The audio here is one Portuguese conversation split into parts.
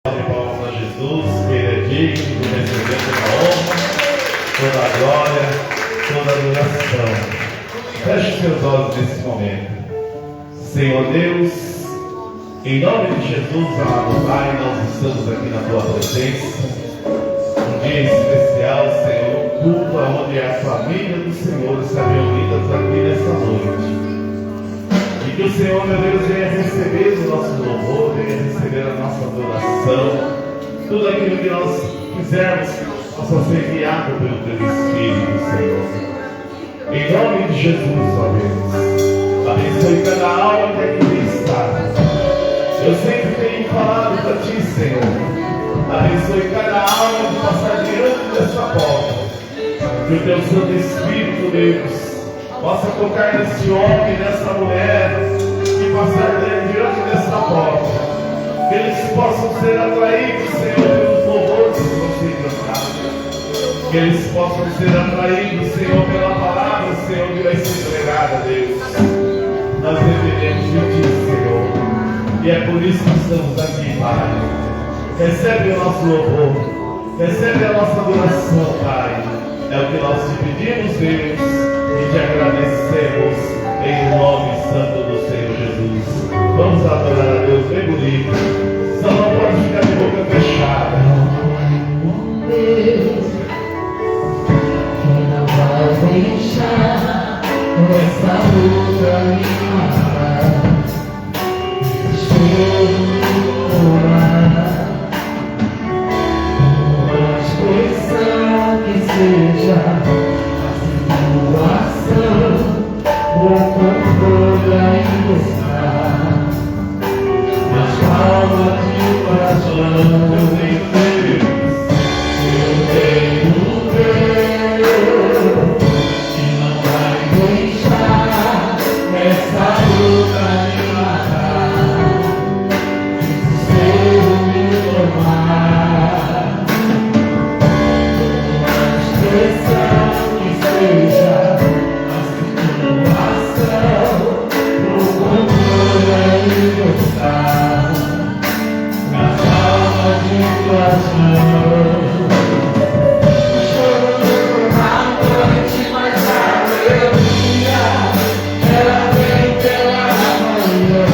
De palmas a Jesus, que Ele é digno de receber toda a honra, toda a glória, toda a adoração. Feche seus olhos nesse momento. Senhor Deus, em nome de Jesus, amado Pai, nós estamos aqui na Tua presença. Um dia especial, Senhor, um culto onde a família do Senhor está reunida aqui nesta noite. E que o Senhor, meu Deus, venha receber o nosso louvor, venha receber a nossa adoração. Tudo aquilo que nós fizermos possa ser guiado pelo Teu Espírito, Senhor. Em nome de Jesus, ó Deus, abençoe cada alma que aqui está. Eu sempre tenho falado para Ti, Senhor. Abençoe cada alma que passar diante dessa porta. Que o Teu Santo Espírito, Deus, possa tocar nesse homem, nessa mulher, e passar diante dessa porta. Que eles possam ser atraídos, Senhor, pelos louvores que vão ser cantados. Que eles possam ser atraídos, Senhor, pela palavra, Senhor, que vai ser pregada, Deus. Nós dependemos de Ti, Senhor. E é por isso que estamos aqui, Pai. Recebe o nosso louvor. Recebe a nossa adoração, Pai. É o que nós te pedimos, Deus. E te agradecemos em nome santo do Senhor Jesus. Vamos adorar a Deus bem bonito. Só não pode ficar de boca fechada. Deus, que não vai deixar essa luta me matar. Uma expressão que seja o controle ainda está nas palmas de coração. Eu tenho Deus que não vai deixar essa luta me matar, desespero me tomar. Uma expressão que seja nas palmas de tuas mãos. Choro na noite, mas a alegria ela vem pela manhã.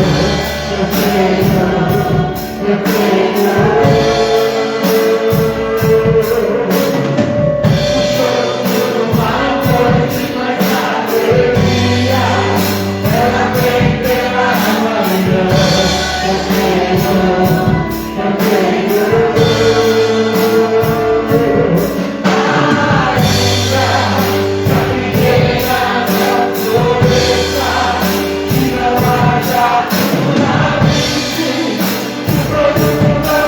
Eu creio. Choro na noite, mas a alegria ela vem pela manhã. Produto da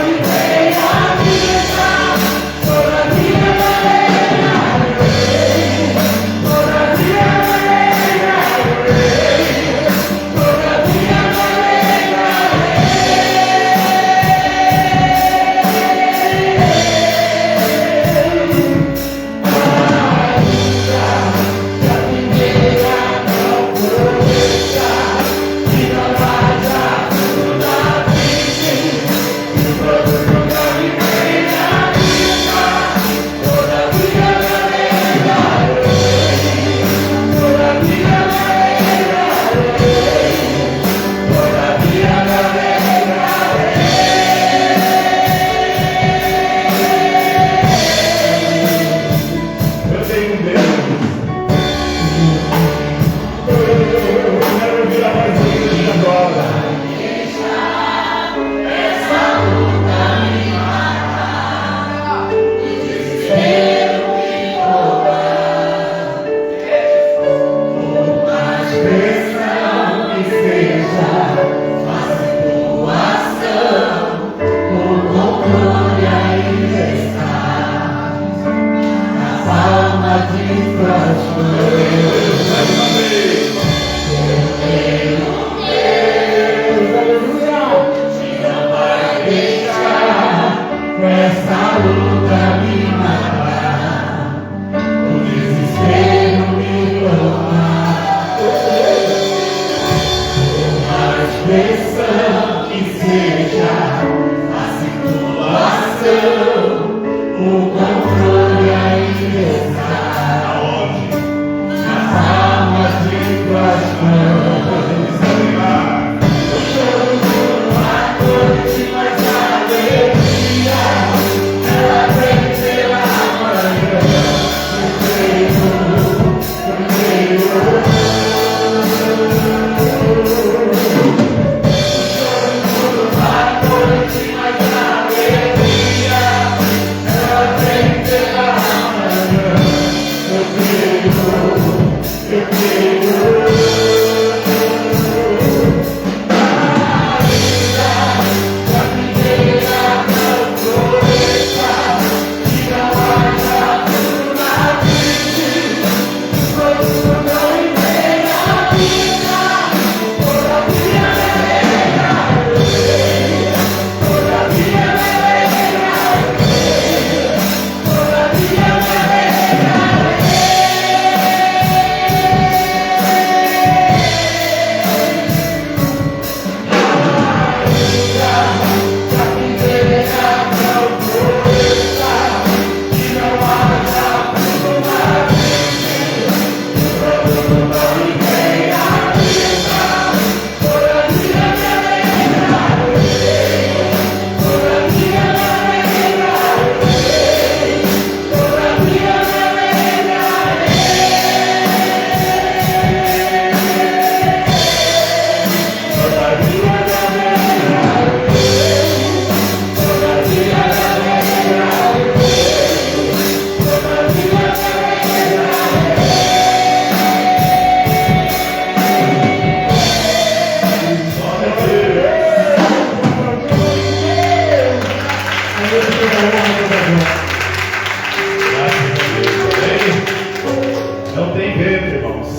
Não tem medo, irmãos.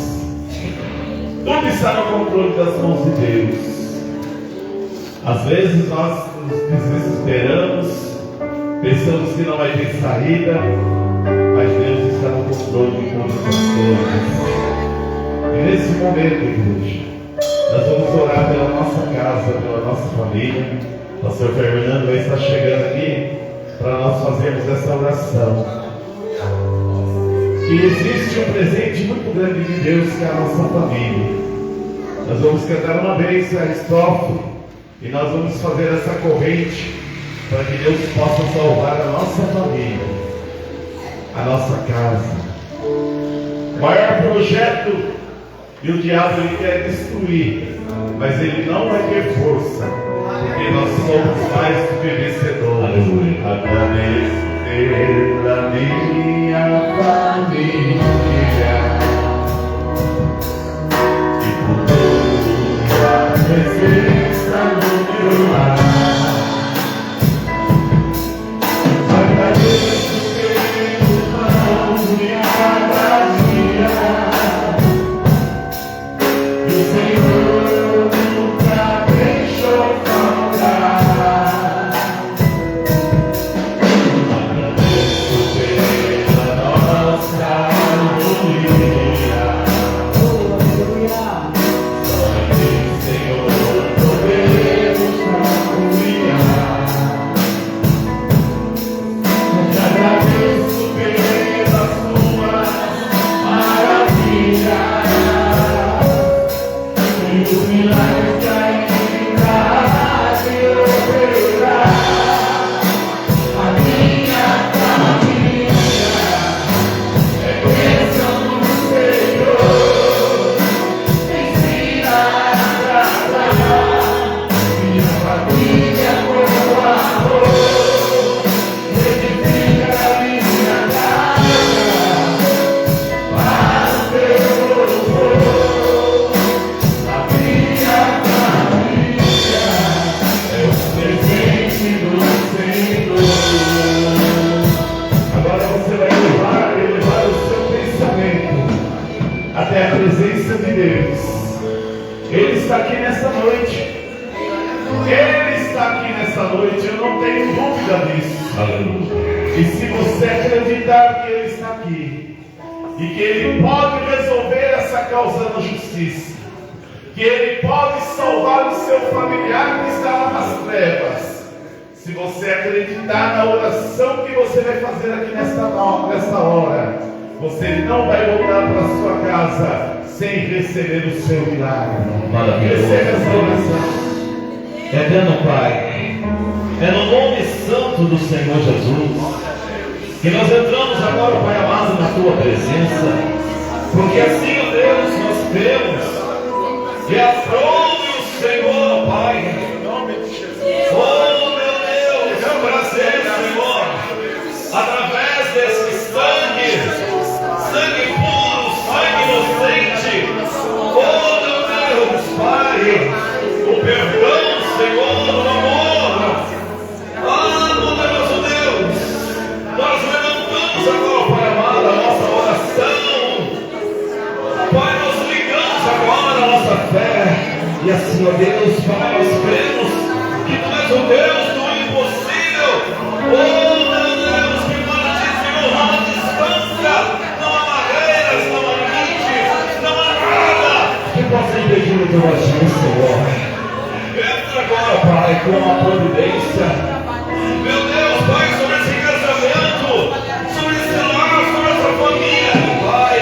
Tudo está no controle das mãos de Deus. Às vezes nós nos desesperamos, pensamos que não vai ter saída, mas Deus está no controle de todas as coisas. E nesse momento, igreja, nós vamos orar pela nossa casa, pela nossa família. O pastor Fernando vai estar chegando aqui para nós fazermos essa oração. E existe um presente muito grande de Deus, que é a nossa família. Nós vamos cantar uma vez a estrofe e nós vamos fazer essa corrente para que Deus possa salvar a nossa família, a nossa casa. O maior projeto, e o diabo ele quer destruir, mas ele não vai ter força, porque nós somos mais do que vencedores. Agradeço pela minha família e por tua presença no meu lar. Agradeço pelo pão e cada dia, e o Senhor nunca deixou faltar. Agradeço pela nossa harmonia. Só em ti, Senhor, podemos confiar. Agradeço pelas tuas maravilhas e os milagres que ainda há de operar. A minha família é bênção do Senhor, ensina a agradar. Minha família com amor edifica a minha casa para o teu louvor. A minha família é o presente do Senhor. Agora você vai elevar o seu pensamento até a presença de Deus. Ele está aqui nessa noite. Ele está aqui nessa noite, eu não tenho dúvida disso. E se você acreditar que Ele está aqui e que Ele pode resolver essa causa na justiça, que Ele pode salvar o seu familiar que está lá nas trevas, se você acreditar na oração que você vai fazer aqui nesta hora, você não vai voltar para a sua casa sem receber o seu milagre. Maravilhoso. Receba essa oração. Eterno Pai, é no nome santo do Senhor Jesus que nós entramos agora, Pai amado, na Tua presença, porque assim, ó Deus, nós cremos que aprove o Senhor, Pai. Oh, meu Deus, é um prazer, Senhor, através desse sangue puro, sangue inocente, oh, meu Deus, Pai, o perdão, Senhor, o amor. Ah, poderoso Deus, nós levantamos agora, Pai amado, a nossa oração. Pai, nós ligamos agora a nossa fé. E assim, ó Deus, Pai, nós cremos que Tu és o Deus do impossível. Oh, meu Deus, que para Ti, Senhor, não há distância, não há barreiras, não há limites, não há nada que possa impedir o Teu agir, Senhor. Entra agora, Pai, com a providência. Meu Deus, Pai, sobre esse casamento, sobre esse lar, sobre essa família, Pai.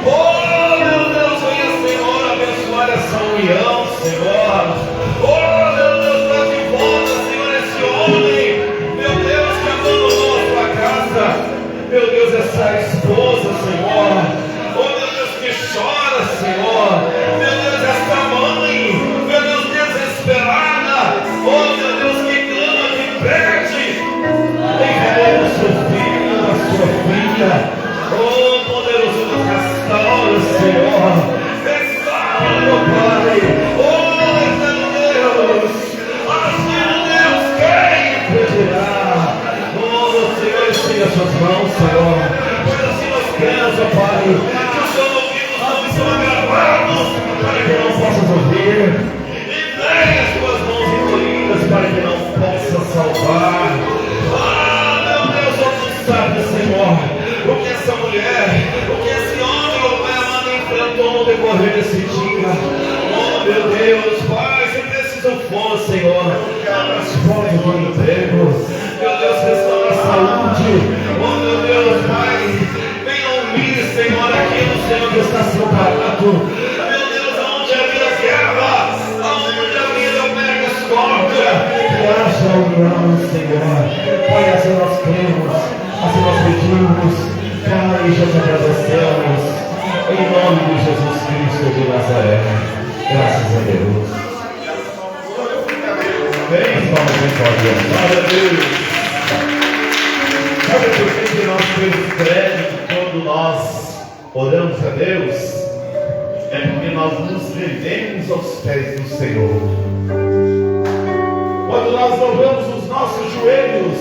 Oh, meu Deus, venha, Senhor, abençoar essa união, Senhor. Oh, meu Deus, traz de volta, Senhor, esse homem, meu Deus, que abandonou a sua casa. Meu Deus, essa esposa, Senhor. Oh, meu Deus, que chora, Senhor. Meu Deus, essa mãe, meu Deus, desesperada. Oh, meu Deus, que clama, que pede. Envenena o seu filho, a sua filha. Oh, poderoso Deus, restaura, Senhor. Restaura, meu Pai. Oh, eterno Deus. Assim, Deus, quem impedirá? Oh, salvar. Ah, meu Deus, você sabe, Senhor, o que essa mulher, o que esse homem, oh Pai amado, enfrentou no decorrer desse dia. Oh, meu Deus, Pai, se preciso for, Senhor, abra as portas do emprego. Meu Deus, restaura a saúde. Oh, meu Deus, Pai, venha unir, Senhor, aquilo, Senhor, que está separado. Meu Deus, onde havia guerra, onde havia mega discórdia, que haja união, Senhor. Pai, assim nós cremos, assim nós pedimos, Pai, já te agradecemos, em nome de Jesus Cristo de Nazaré. Graças a Deus. Bem, vamos em glória a Deus. Sabe por que nós temos crédito quando nós oramos a Deus? É porque nós nos rendemos aos pés do Senhor. Quando nós dobramos os nossos joelhos,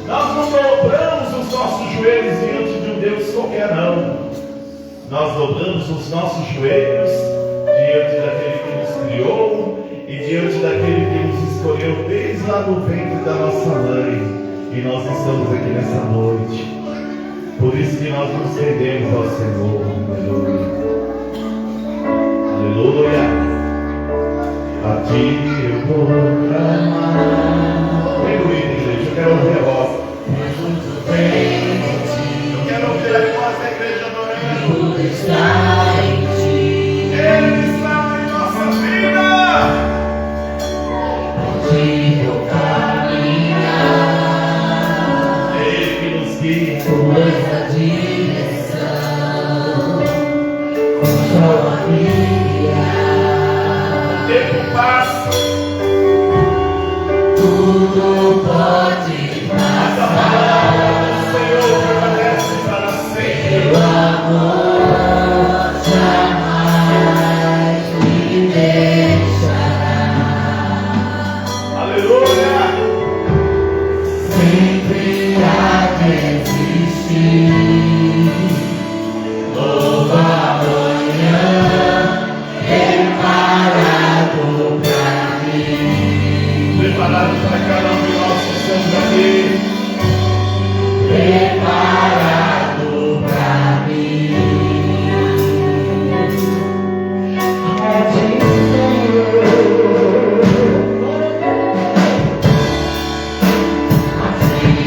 nós não dobramos os nossos joelhos diante de um Deus qualquer, não. Nós dobramos os nossos joelhos diante daquele que nos criou e diante daquele que nos escolheu desde lá no ventre da nossa mãe. E nós estamos aqui nessa noite. Por isso que nós nos rendemos ao Senhor. Aleluia. Aleluia. A ti eu vou clamar. Vem comigo, igreja. Eu quero ouvir a voz. Eu quero ouvir a voz da igreja adorando. Tudo está em ti. Ele está em nossa vida. Onde eu caminhar, Ele que nos guia. tua direção, com sua guia, Tempo passa. tudo pode Mas a palavra do Senhor permanece para sempre. teu amor jamais me deixará. Aleluia. Sempre há de existir novo amanhã preparado pra mim, Preparado para cada um de nós que estamos aqui. preparado pra mim. A ti, Senhor, assim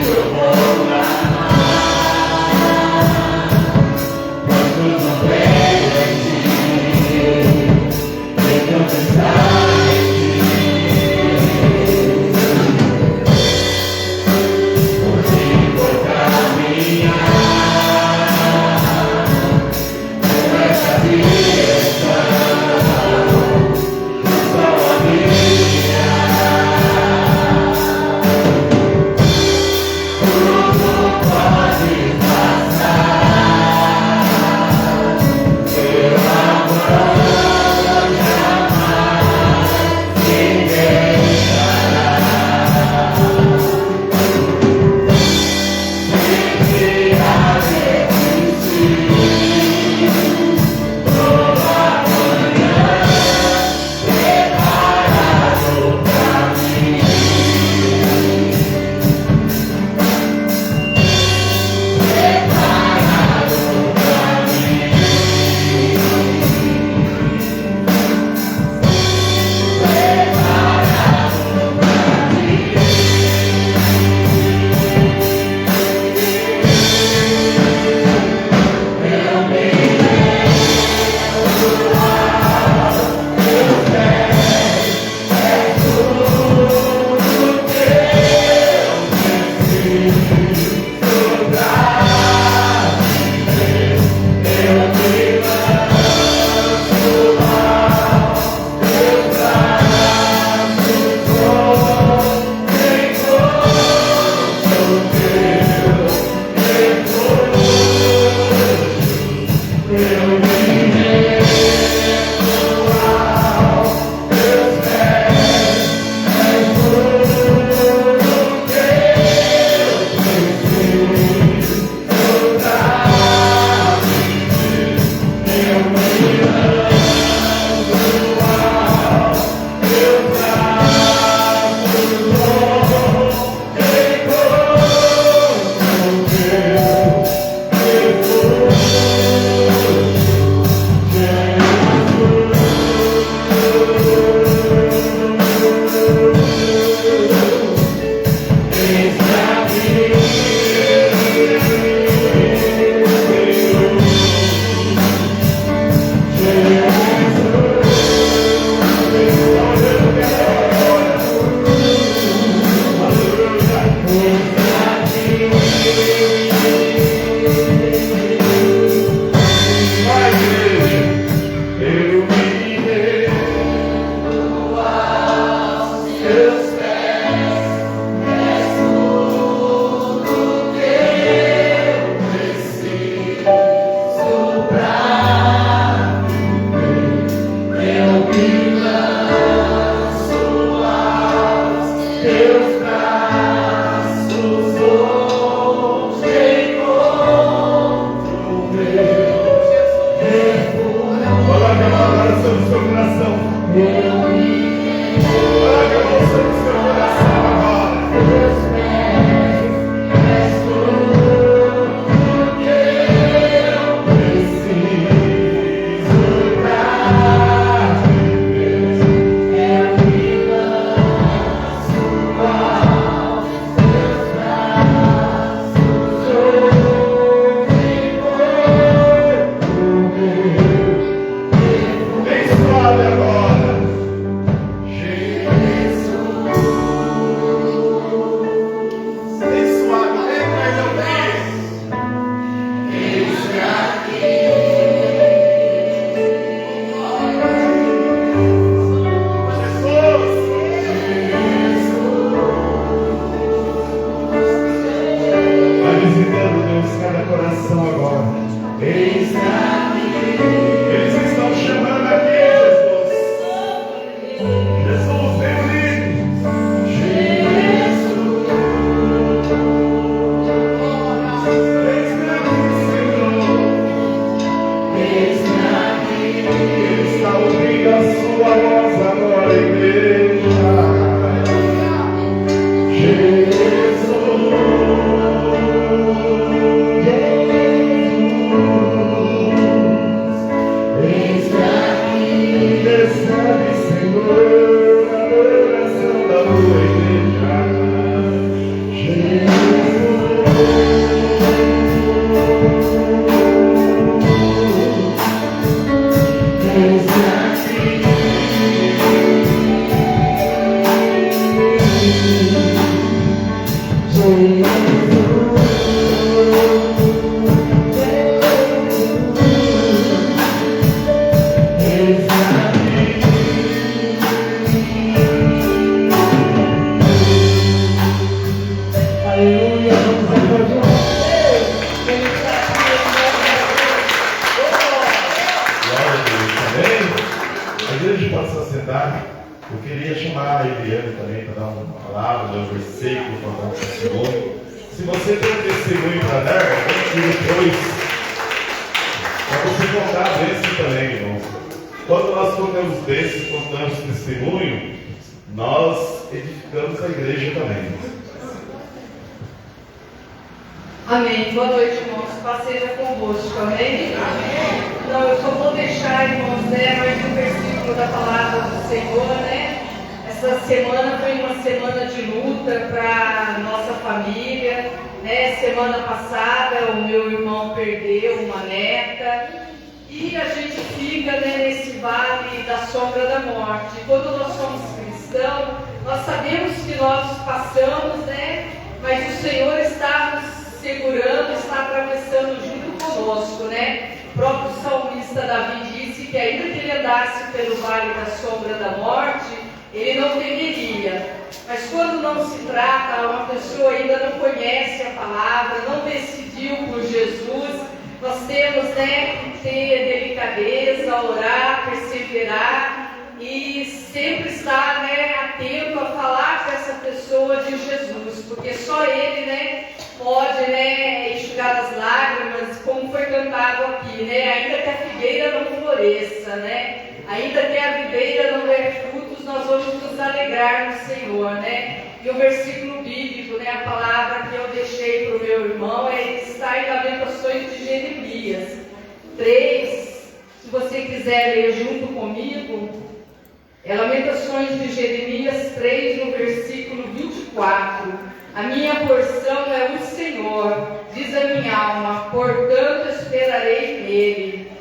minha porção é o Senhor, diz a minha alma, portanto esperarei nele.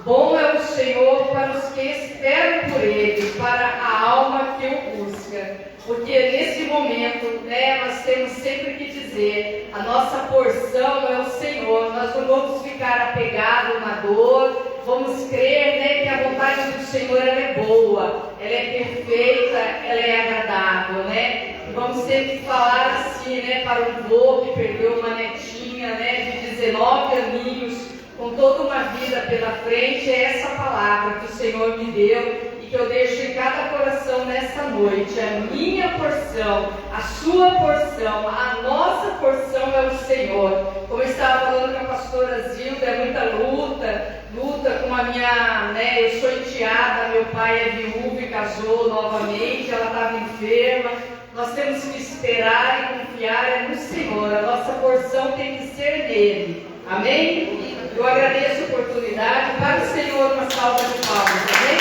Bom é o Senhor para os que esperam por Ele, para a alma que o busca. Porque nesse momento, nós temos sempre que dizer, a nossa porção é o Senhor. Nós não vamos ficar apegados na dor, vamos crer, que a vontade do Senhor ela é boa, ela é perfeita, ela é agradável, E vamos sempre falar assim, para um vô que perdeu uma netinha, de 19 aninhos, com toda uma vida pela frente. É essa palavra que o Senhor me deu e que eu deixo em cada coração nessa noite. A minha porção, a sua porção, a nossa porção é o Senhor. Como eu estava falando com a pastora Zilda, é muita luta com a minha, eu sou enteada, meu pai é viúvo e casou novamente, ela estava enferma. Nós temos que esperar e confiar no Senhor. A nossa porção tem que ser nele. Amém? Eu agradeço a oportunidade. Para o Senhor uma salva de palmas. Amém?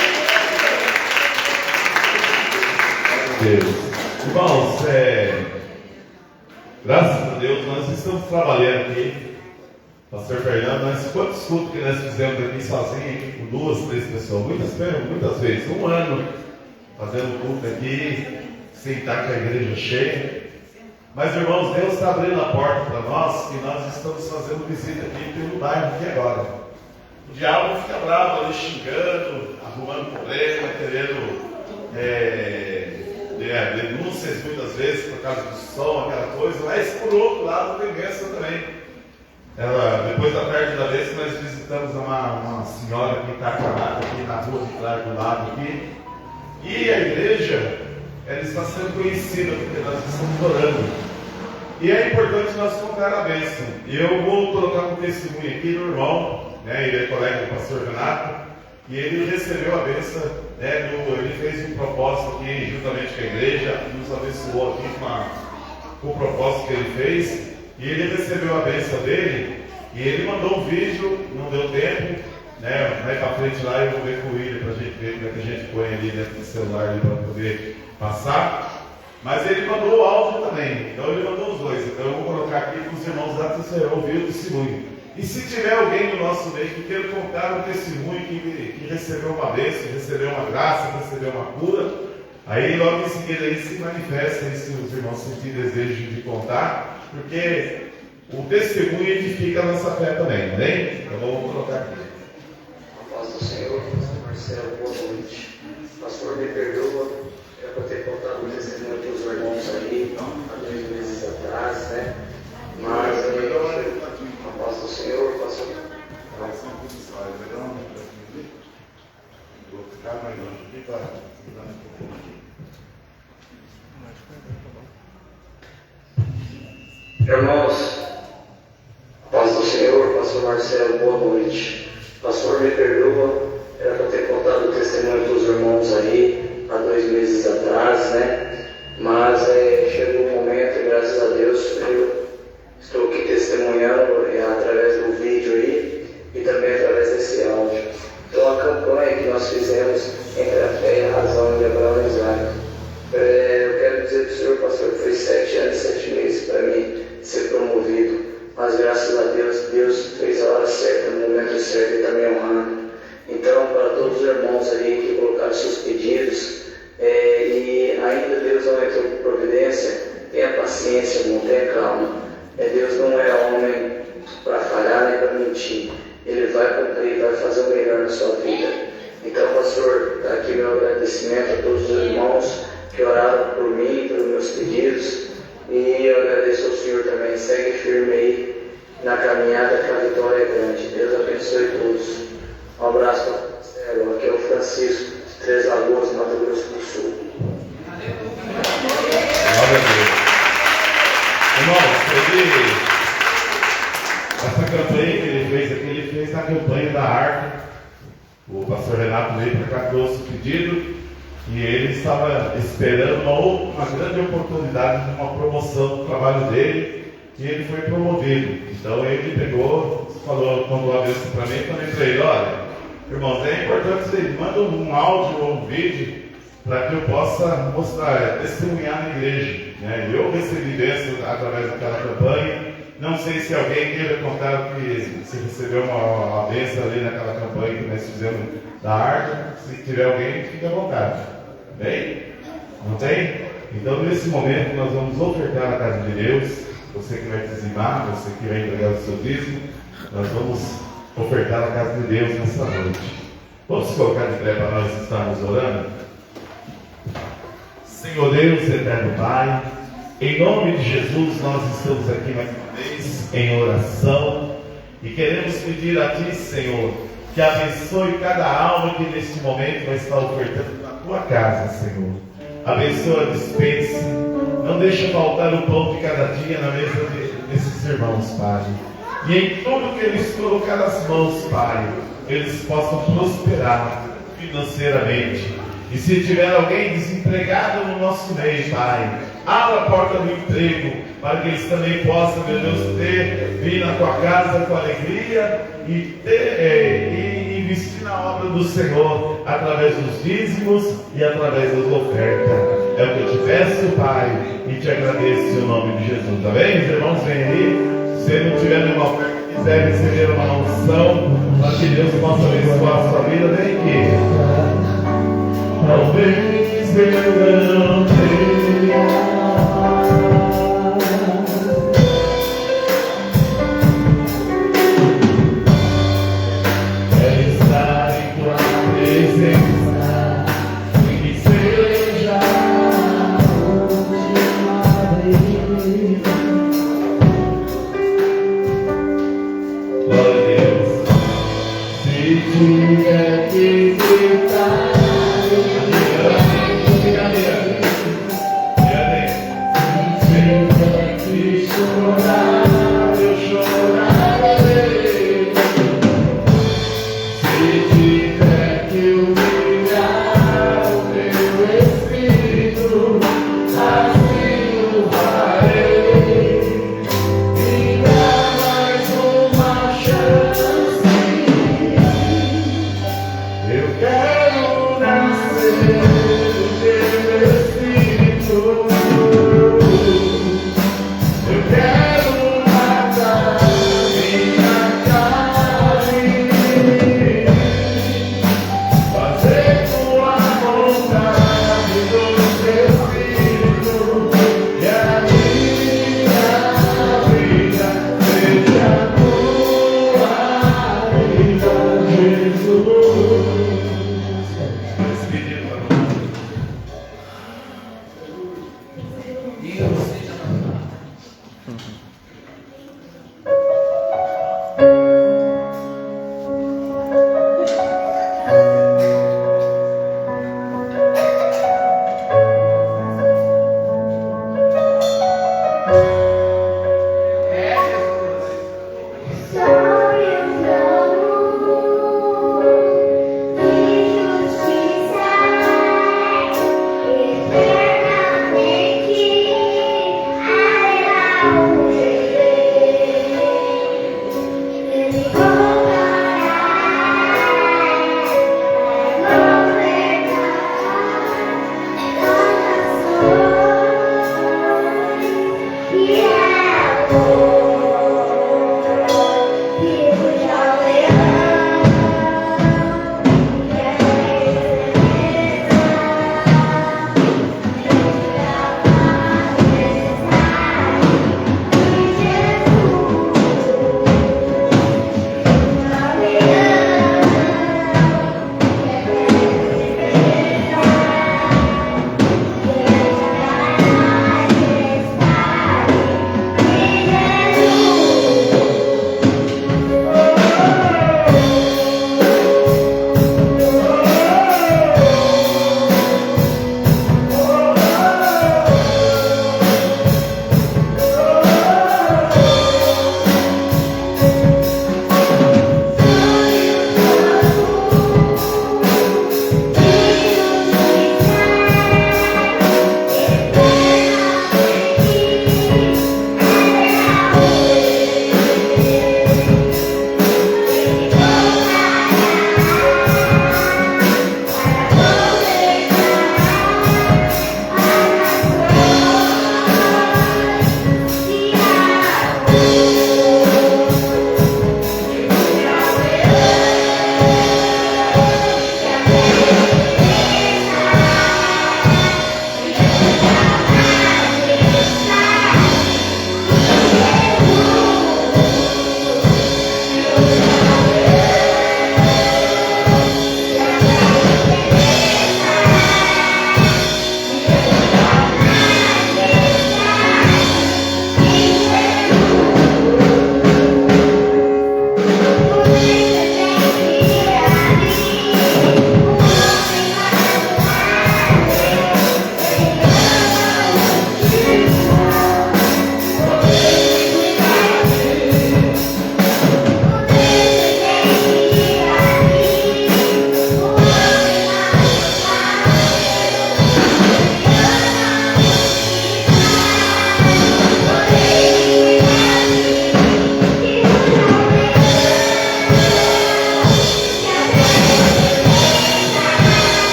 Deus. Irmãos, graças a Deus, nós estamos trabalhando aqui. Pastor Fernando, quantos cultos que nós fizemos aqui sozinhos, aqui com 2, 3 pessoas? Muitas vezes. 1 ano fazendo culto aqui, sem estar com a igreja cheia. Mas, irmãos, Deus está abrindo a porta para nós e nós estamos fazendo visita aqui pelo bairro aqui agora. O diabo fica bravo ali, xingando, arrumando problema, querendo denúncias muitas vezes por causa do som, aquela coisa. Mas, por outro lado, tem bênção também. Depois da tarde da vez, nós visitamos uma senhora que está acamada aqui na rua de trás do lado aqui. E a igreja, ela está sendo conhecida porque nós estamos orando. E é importante nós contar a bênção. E eu vou colocar um testemunho aqui do irmão, ele é colega do pastor Renato, e ele recebeu a bênção, ele fez um propósito aqui juntamente com a igreja, nos abençoou aqui com o propósito que ele fez, e ele recebeu a bênção dele, e ele mandou um vídeo, não deu tempo, mais pra frente lá eu vou ver com o William pra gente ver como é que a gente põe ali dentro do celular para poder passar. Mas ele mandou o áudio também, então ele mandou os dois. Então eu vou colocar aqui para os irmãos lá ouvir o testemunho. E se tiver alguém no nosso meio que queira contar um testemunho que recebeu uma bênção, recebeu uma graça, recebeu uma cura, aí logo em seguida aí se manifesta aí, se os irmãos sentirem desejo de contar, porque o testemunho edifica a nossa fé também, amém? Então vamos colocar aqui. A paz do Senhor, pastor Marcelo, boa noite. Pastor, me perdoa, era para ter contado o testemunho dos irmãos aí, há 2 meses atrás, Mas a paz do Senhor, pastor. Vou ficar mais longe aqui para. Irmãos, a paz do Senhor, pastor Marcelo, boa noite. Pastor, me perdoa, era para ter contado o testemunho dos irmãos aí, há 2 meses atrás, Mas chegou um momento, graças a Deus, eu estou aqui testemunhando através do vídeo aí e também através desse áudio. Então a campanha que nós fizemos entre a fé e a razão de Abraão e Isaac. Eu quero dizer para o senhor, pastor, que foi 7 anos e 7 meses para mim ser promovido. Mas graças a Deus, Deus fez a hora certa, no momento certo e está me honrando. Então, para todos os irmãos aí que colocaram seus pedidos, e ainda Deus não entrou com providência, tenha paciência, irmão, tenha calma. Deus não é homem para falhar nem para mentir. Ele vai cumprir, vai fazer o melhor na sua vida. Então, pastor, está aqui meu agradecimento a todos os irmãos que oraram por mim, pelos meus pedidos. E eu agradeço ao Senhor também. Segue firme aí na caminhada, que a vitória é grande. Deus abençoe todos. Um abraço para o Marcelo. Aqui é o Francisco, de Três Lagoas, Mato Grosso do Sul. Glória a Deus. Irmãos, essa campanha que ele fez na campanha da Arca. O pastor Renato veio para cá, trouxe o pedido, e ele estava esperando uma grande oportunidade de uma promoção do trabalho dele, e ele foi promovido. Então ele pegou, mandou a bênção para mim, e falei para ele: olha, irmãos, é importante você manda um áudio ou um vídeo para que eu possa mostrar, testemunhar na igreja. né? Eu recebi bênção através daquela campanha. Não sei se alguém queira contar que se recebeu uma bênção ali naquela campanha que nós fizemos da arca. Se tiver alguém, fique à vontade. Bem? Não tem? Então, nesse momento, nós vamos ofertar na casa de Deus. Você que vai dizimar, você que vai entregar o seu dízimo, nós vamos ofertar na casa de Deus nessa noite. Vamos se colocar de pé para nós estarmos orando? Senhor Deus, eterno Pai, em nome de Jesus, nós estamos aqui mais uma vez em oração e queremos pedir a Ti, Senhor, que abençoe cada alma que neste momento vai estar ofertando na Tua casa, Senhor. Abençoa a despensa, não deixa faltar o pão de cada dia na mesa desses irmãos, Pai. E em tudo que eles colocar as mãos, Pai, eles possam prosperar financeiramente. E se tiver alguém desempregado no nosso meio, Pai, abra a porta do emprego, para que eles também possam, meu Deus, vir na Tua casa com alegria e investir na obra do Senhor, através dos dízimos e através das ofertas. É o que eu te peço, Pai, e te agradeço em nome de Jesus, tá bem? Os irmãos vêm aí. Se não tiver nenhuma oferta, quiser receber uma unção, para que Deus possa abençoar a sua vida, vem aqui. Talvez eu não tenha estar em Tua presença, que seja a última vez. Glória a Deus. Se tiver que gritar,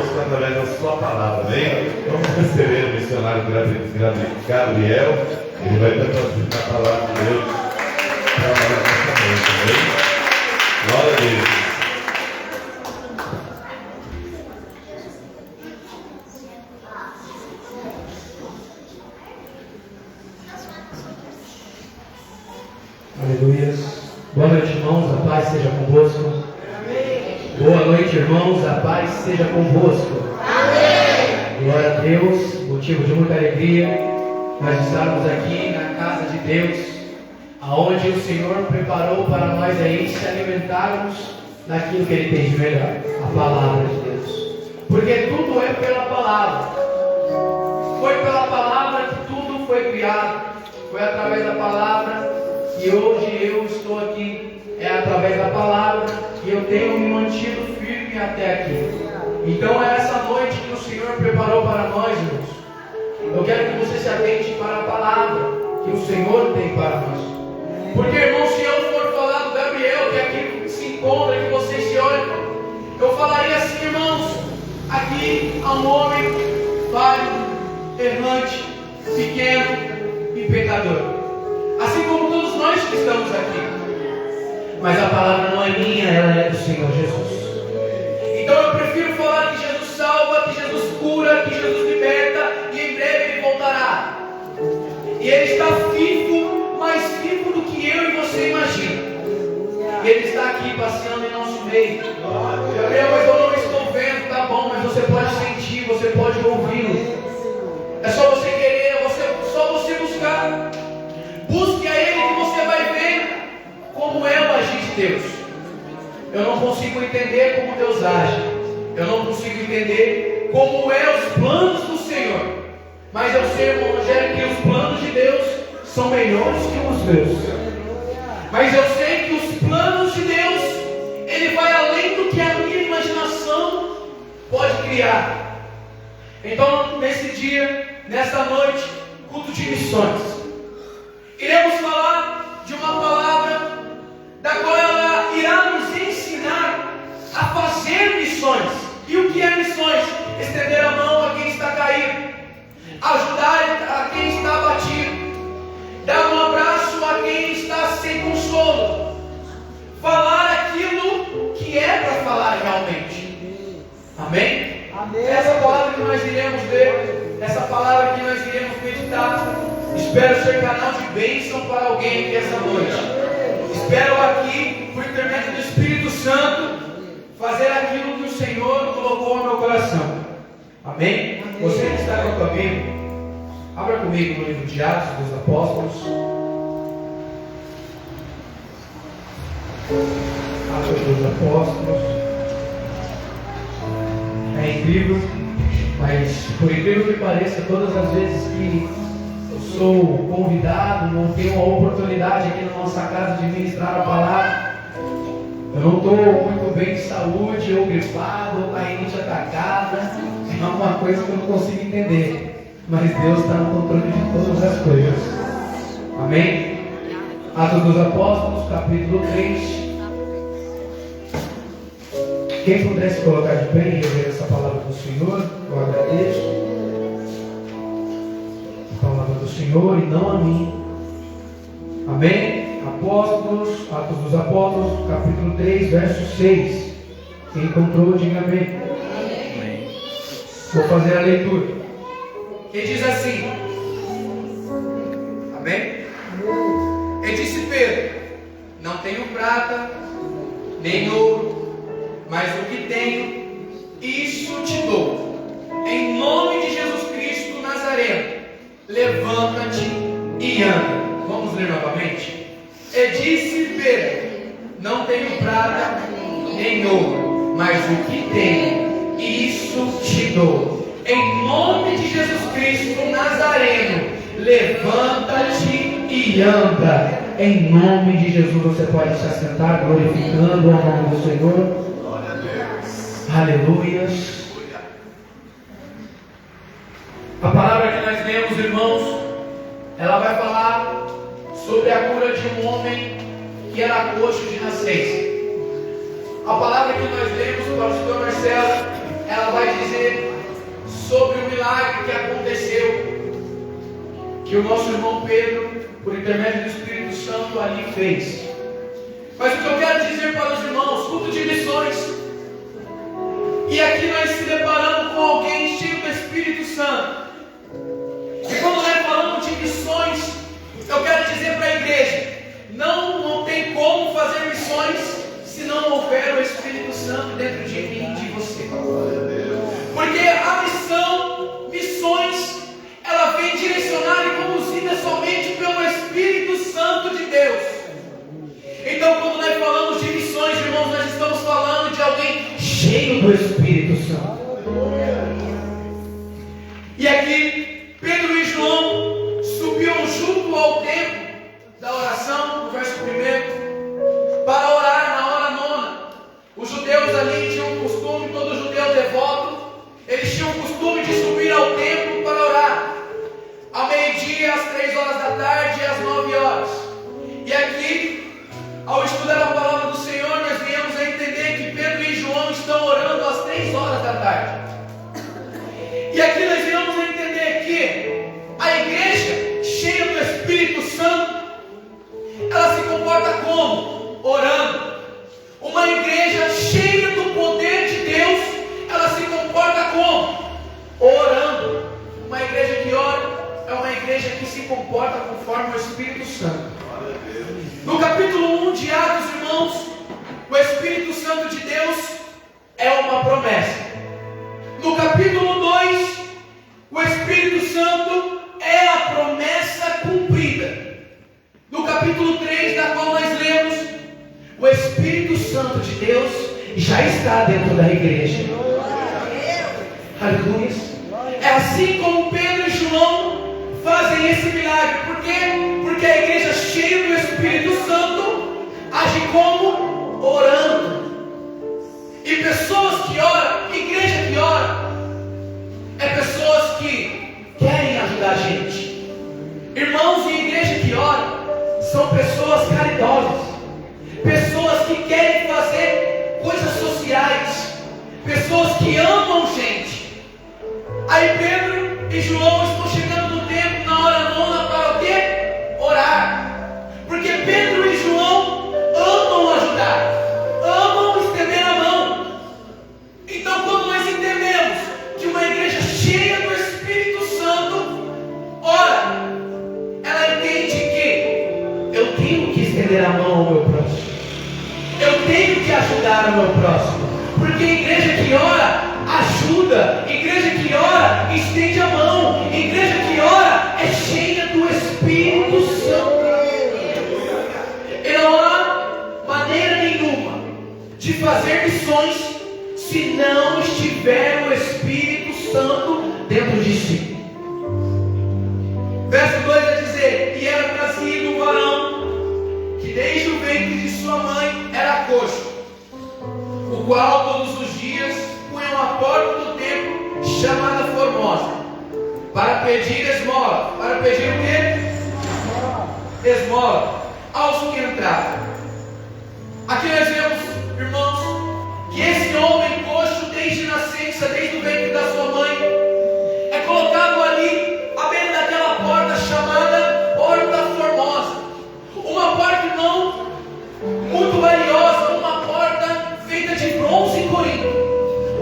conosco através da sua palavra, amém? Vamos receber o missionário Gabriel, ele vai transmitir a palavra de Deus para nós nessa noite, amém? Glória a Deus. Aleluia. Boa noite, irmãos, a paz seja convosco. Boa noite, irmãos, a paz seja convosco. Glória a Deus, motivo de muita alegria nós estarmos aqui na casa de Deus, aonde o Senhor preparou para nós aí se alimentarmos daquilo que Ele tem de melhor, a palavra de Deus. Porque tudo é pela palavra. Foi pela palavra que tudo foi criado. Foi através da palavra. E hoje eu estou aqui, é através da palavra, e eu tenho me mantido firme até aqui. Então é essa noite que o Senhor preparou para nós, irmãos. Eu quero que você se atente para a palavra que o Senhor tem para nós. Porque, irmãos, se eu for falar do Gabriel, que aqui se encontra, que vocês se olham, eu falaria assim, irmãos, aqui há um homem falho, errante, pequeno e pecador. Assim como todos nós que estamos aqui. Mas a palavra não é minha, ela é do Senhor Jesus. Então eu prefiro falar que Jesus salva, que Jesus cura, que Jesus liberta, e em breve Ele voltará. E Ele está vivo, mais vivo do que eu e você imagina. E Ele está aqui passeando em nosso meio. Gabriel, mas eu não estou vendo, tá bom, mas você pode sentir, você pode ouvi-lo. É só você querer, só você buscar. Busque a Ele que você vai ver como é o agir de Deus. Eu não consigo entender como Deus age. Eu não consigo entender como é os planos do Senhor. Mas eu sei, irmão Rogério, que os planos de Deus são melhores que os meus. Mas eu sei que os planos de Deus, Ele vai além do que a minha imaginação pode criar. Então, nesse dia, nesta noite, culto de missões, iremos falar de uma palavra da qual ela irá nos ensinar a fazer missões. E o que é missões? Estender a mão a quem está caído, ajudar a quem está abatido, dar um abraço a quem está sem consolo, falar aquilo que é para falar realmente. Amém? Amém. Essa palavra que nós iremos ver, essa palavra que nós iremos meditar, espero ser canal de bênção para alguém aqui essa noite. Espero aqui, por intermédio do Espírito Santo, fazer aquilo que o Senhor colocou no meu coração. Amém? Você que está com a tua Bíblia, abra comigo no livro de Atos dos Apóstolos. Atos dos Apóstolos. É incrível, mas por incrível que pareça, todas as vezes que eu sou convidado, não tenho a oportunidade aqui na nossa casa de ministrar a palavra, eu não estou muito bem de saúde, ou gripado, ou a rinite atacada, é uma coisa que eu não consigo entender, mas Deus está no controle de todas as coisas. Amém? Atos dos Apóstolos, capítulo 3. Quem pudesse colocar de pé e rever essa palavra do Senhor, eu agradeço. A palavra do Senhor e não a mim. Amém? Atos dos Apóstolos, capítulo 3, verso 6. Quem encontrou, diga amém. Amém. Vou fazer a leitura. Que diz assim. Amém? E disse Pedro: não tenho prata, nem ouro, mas o que tenho, isso te dou. Em nome de Jesus Cristo Nazareno, levanta-te e anda. Vamos ler novamente. E disse Pedro: não tenho prata nem ouro, mas o que tenho, isso te dou. Em nome de Jesus Cristo Nazareno, levanta-te e anda. Em nome de Jesus, você pode se assentar glorificando o nome do Senhor. Aleluias. A palavra que nós lemos, irmãos, ela vai falar sobre a cura de um homem que era coxo de nascença. A palavra que nós lemos para o Senhor Marcelo, ela vai dizer sobre o milagre que aconteceu, que o nosso irmão Pedro, por intermédio do Espírito Santo, ali fez. Mas o que eu quero dizer para os irmãos, culto de missões, e aqui nós se deparamos com alguém cheio do Espírito Santo. E quando nós falamos de missões, eu quero dizer para a igreja, não tem como fazer missões se não houver o Espírito Santo dentro de mim e de você. Porque a missão, missões, ela vem direcionada e conduzida somente pelo Espírito Santo de Deus. Então, quando nós falamos de missões, irmãos, nós estamos falando de alguém cheio do Espírito Santo. E aqui, Pedro e João subiam junto ao templo da oração, no verso 1, para orar na hora nona. Os judeus ali tinham o costume, todo judeu devoto, eles tinham o costume de subir ao templo para orar. Ao meio-dia, às 3 horas da tarde e às 9 horas. E aqui, ao estudar a palavra do Senhor, nós viemos a entender que Pedro e João estão orando às 3 horas da tarde. E aqui nós viemos a entender que a igreja cheia do Espírito Santo, ela se comporta como? Orando. Uma igreja cheia do poder de Deus, ela se comporta como? Orando. Uma igreja que ora é uma igreja que se comporta conforme o Espírito Santo. No capítulo 1 de Atos, irmãos, o Espírito Santo de Deus é uma promessa. No capítulo 2, o Espírito Santo é a promessa cumprida. No capítulo 3, da qual nós lemos, o Espírito Santo de Deus já está dentro da igreja. Aleluia. É assim como Pedro e João fazem esse milagre. Por quê? Porque a igreja cheia do Espírito Santo age como? Orando. E pessoas que oram, igreja que ora, é pessoas que querem ajudar a gente. Irmãos e igreja que ora são pessoas caridosas, pessoas que querem fazer coisas sociais, pessoas que amam gente. Aí Pedro e João estão chegando no templo na hora nona para o quê? Orar. Porque Pedro e João amam ajudar, amam estender a mão. Então, quando nós entendemos que uma igreja cheia do Espírito Santo ora, ela entende que eu tenho que estender a mão ao meu próximo, eu tenho que ajudar o meu próximo. Porque igreja que ora ajuda, igreja que ora estende a mão, igreja que ora é cheia do Espírito Santo. E não há maneira nenhuma de fazer missões se não estiver o Espírito Santo dentro de si. Verso 2 vai dizer: e era trazido um varão que desde o ventre de sua mãe era coxo, o qual todos os dias punham à porta do templo chamada Formosa, para pedir esmola. Para pedir o quê? Esmola aos que entravam. Aqui nós vemos, irmãos, que esse homem coxo desde nascença, desde o ventre da sua mãe, é colocado ali à beira daquela porta chamada Porta Formosa. Uma porta, irmão, muito valiosa, uma porta feita de bronze corinto.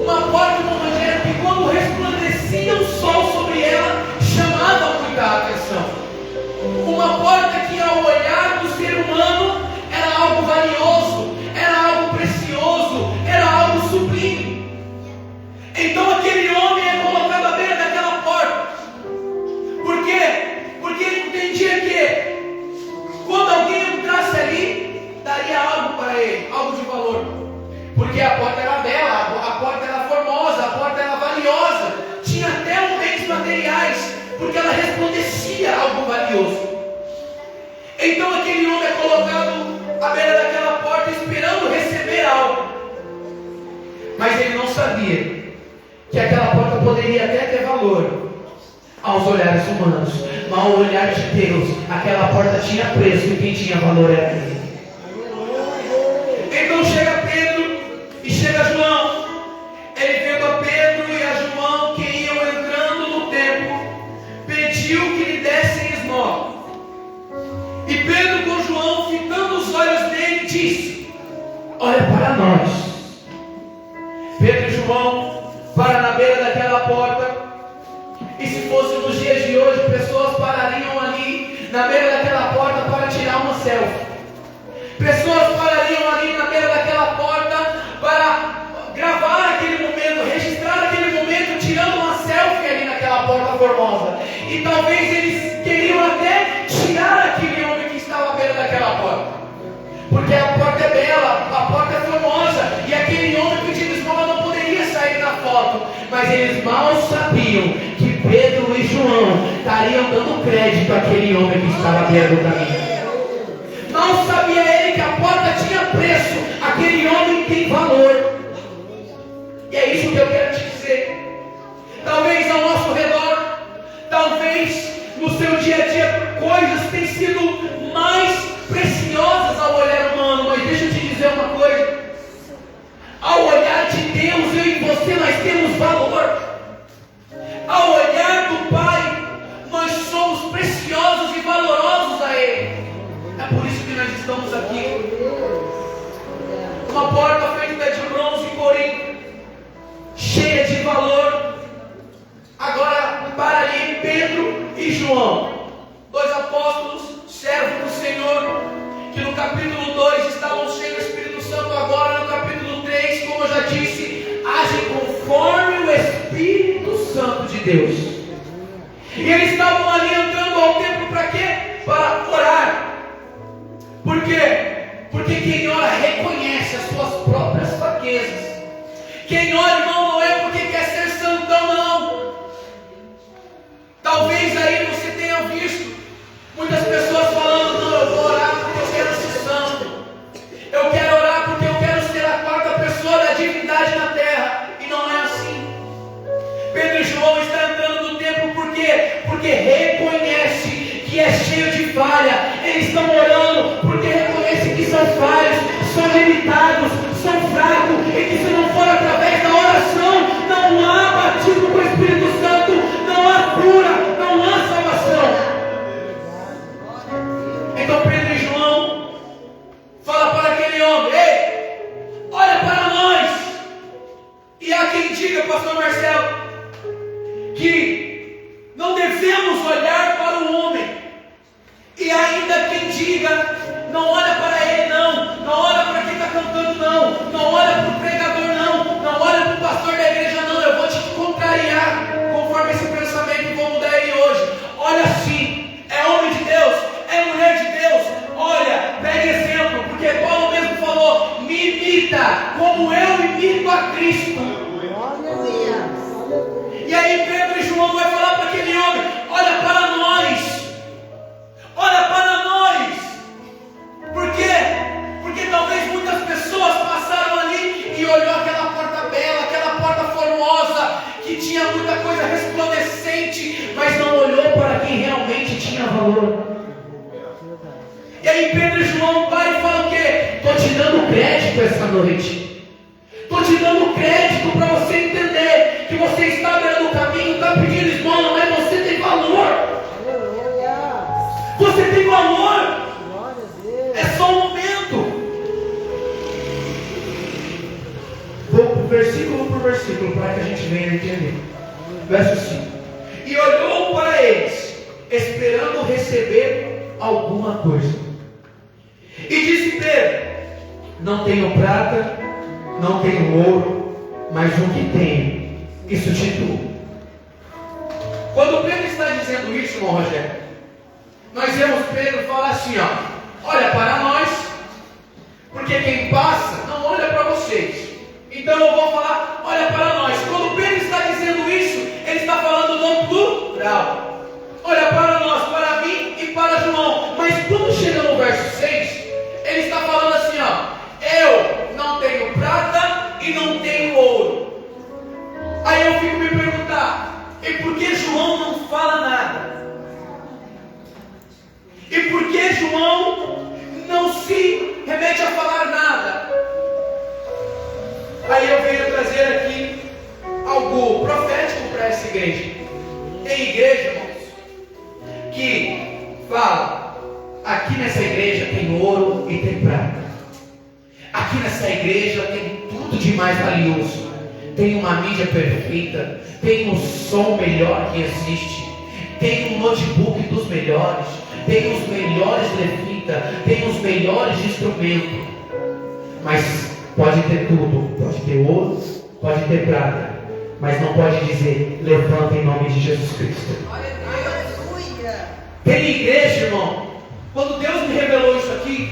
Uma porta, uma maneira que quando resplandecia o sol sobre ela, chamava muita atenção. Uma porta que ao olhar do ser humano era algo valioso, era algo precioso, era algo sublime. Então aquele homem é colocado à beira daquela porta. Por quê? Porque ele entendia que quando alguém entrasse ali, daria algo para ele, algo de valor. Porque a porta era bela, a porta era formosa, a porta era valiosa, tinha até bens materiais, porque ela resplandecia algo valioso. Então aquele homem é colocado à beira daquela porta esperando receber algo. Mas ele não sabia que aquela porta poderia até ter valor aos olhares humanos, mas ao olhar de Deus, aquela porta tinha preço e quem tinha valor era ele. Então chega Pedro e chega João. Ele vendo a Pedro nós. Pedro e João param na beira daquela porta. E se fosse nos dias de hoje, pessoas parariam ali na beira daquela porta para tirar uma selfie. Pessoas parariam ali na beira daquela porta para gravar aquele momento, registrar aquele momento, tirando uma selfie ali naquela porta formosa. E talvez eles queriam até tirar aquele homem que estava à beira daquela porta, porque a porta é bela, a porta é formosa, e aquele homem pedindo esmola não poderia sair na foto. Mas eles mal sabiam que Pedro e João estariam dando crédito àquele homem que estava à beira do caminho. Mal sabia ele que a porta tinha preço, aquele homem tem valor. E é isso que eu quero te dizer. Talvez ao nosso redor, talvez no seu dia a dia, coisas têm sido mais preciosas ao olhar humano. Mas deixa eu te dizer uma coisa: ao olhar de Deus, eu e você, nós temos valor. Ao olhar do Pai, nós somos preciosos e valorosos a Ele. É por isso que nós estamos aqui. Uma porta feita de bronze e corinto, cheia de valor. Agora para ali Pedro e João, dois apóstolos, servos do Senhor, que no capítulo 2 estavam cheios do Espírito Santo. Agora no capítulo 3, como eu já disse, agem conforme o Espírito Santo de Deus. E eles estavam ali entrando ao templo para quê? Para orar. Por quê? Porque quem ora reconhece as suas próprias fraquezas. Quem ora, irmão, não é porque quer ser santão, não. Talvez aí você tenha visto muitas pessoas falando: não, eu vou orar porque eu quero ser santo. Eu quero orar porque eu quero ser a quarta pessoa da divindade na terra. E não é assim. Pedro e João estão entrando no templo por quê? Porque reconhece que é cheio de falha. Eles estão orando porque reconhecem que são falhos, são limitados, são fracos, e que se não for através da oração, não há batismo com o Espírito Santo, não há cura, não há salvação. Então Pedro e João falam para aquele homem: ei, olha para nós. E há quem diga, pastor Marcelo, que não devemos olhar para o homem. E ainda quem diga: não olha para ele, não olha para quem está cantando, não olha para o pregador, não olha para o pastor da igreja, não. Eu vou te contrariar conforme esse pensamento e vou mudar ele hoje. Olha sim, é homem de Deus, é mulher de Deus. Olha, pega exemplo, porque Paulo mesmo falou: me imita como eu imito a Cristo. E aí Pedro e João vai falar para aquele homem: olha para nós. Olha para nós. Por quê? Porque talvez muitas pessoas passaram ali e olhou aquela porta bela, aquela porta formosa, que tinha muita coisa resplandecente, mas não olhou para quem realmente tinha valor. E aí Pedro e João param e falam o quê? Estou te dando crédito essa noite. Estou te dando crédito para você entender que você está à beira do caminho, está pedindo esmola, mas você tem valor. Você tem valor. É só um momento. Vou versículo por versículo para que a gente venha entender. Verso 5: e olhou para eles, esperando receber alguma coisa. E disse Pedro: não tenho prata, não tenho ouro, mas o que tenho, isso te dou. Quando Pedro está dizendo isso, irmão Rogério, nós vemos Pedro falar assim: olha para nós, porque quem passa não olha para vocês. Então eu vou falar: olha para nós. Quando Pedro está dizendo isso, ele está falando no plural. Olha para nós, para mim e para João. Mas quando chega no verso 6, ele está falando assim: eu não tenho prata e não tenho ouro. Aí eu fico me perguntar: e por que João não fala nada? E por que João não se remete a falar nada? Aí eu venho trazer aqui algo profético para essa igreja. Tem igreja, irmãos, que fala: aqui nessa igreja tem ouro e tem prata. Aqui nessa igreja tem valioso, tem uma mídia perfeita, tem um som melhor que existe, tem um notebook dos melhores, tem os melhores levitas, tem os melhores instrumentos, mas pode ter tudo, pode ter ouro, pode ter prata, mas não pode dizer levanta em nome de Jesus Cristo. Tem igreja, irmão, quando Deus me revelou isso aqui,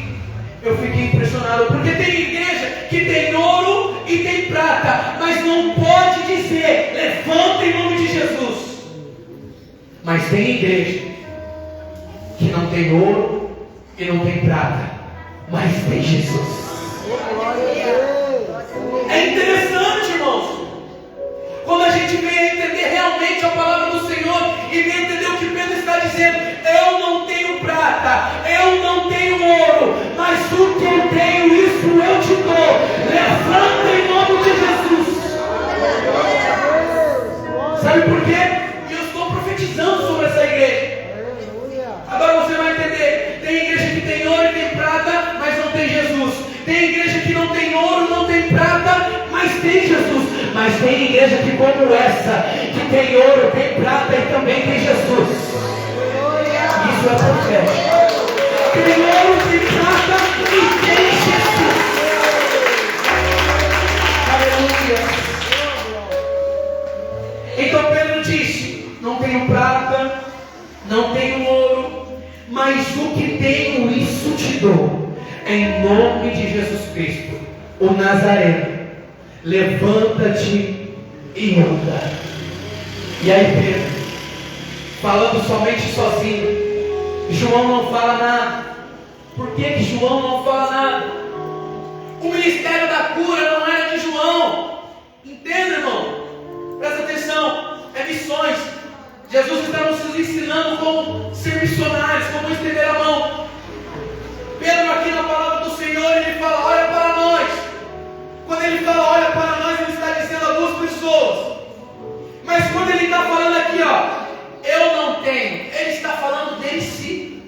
eu fiquei impressionado, porque tem igreja que tem ouro e tem prata, mas não pode dizer levanta em nome de Jesus. Mas tem igreja que não tem ouro e não tem prata, mas tem Jesus. É interessante, irmãos, quando a gente vem a entender realmente a palavra do Senhor e vem a entender o que Pedro está dizendo. Eu não tenho prata, eu não tenho ouro, mas o que eu tenho, isso eu te dou. Levanta em nome de Jesus. Sabe por quê? Eu estou profetizando sobre essa igreja. Agora você vai entender. Tem igreja que tem ouro e tem prata, mas não tem Jesus. Tem igreja que não tem ouro, não tem prata, mas tem Jesus. Mas tem igreja que como essa, que tem ouro, tem prata e também tem Jesus. Isso é profético. Tem ouro, tem prata e tem Jesus. Aleluia. Então Pedro disse: não tenho prata, não tenho ouro, mas o que tenho, isso te dou. Em nome de Jesus Cristo, o Nazareno, levanta-te e anda. E aí Pedro, falando somente sozinho, João não fala nada. Por que João não fala nada? O ministério da cura não era de João. Entenda, irmão? Presta atenção. É missões. Jesus está nos ensinando como ser missionários, como estender a mão. Pedro aqui na palavra do Senhor, ele fala, olha para nós. Quando ele fala, olha para nós, ele está dizendo a duas pessoas. Mas quando ele está falando aqui, ó, eu não tenho, ele está falando dele si.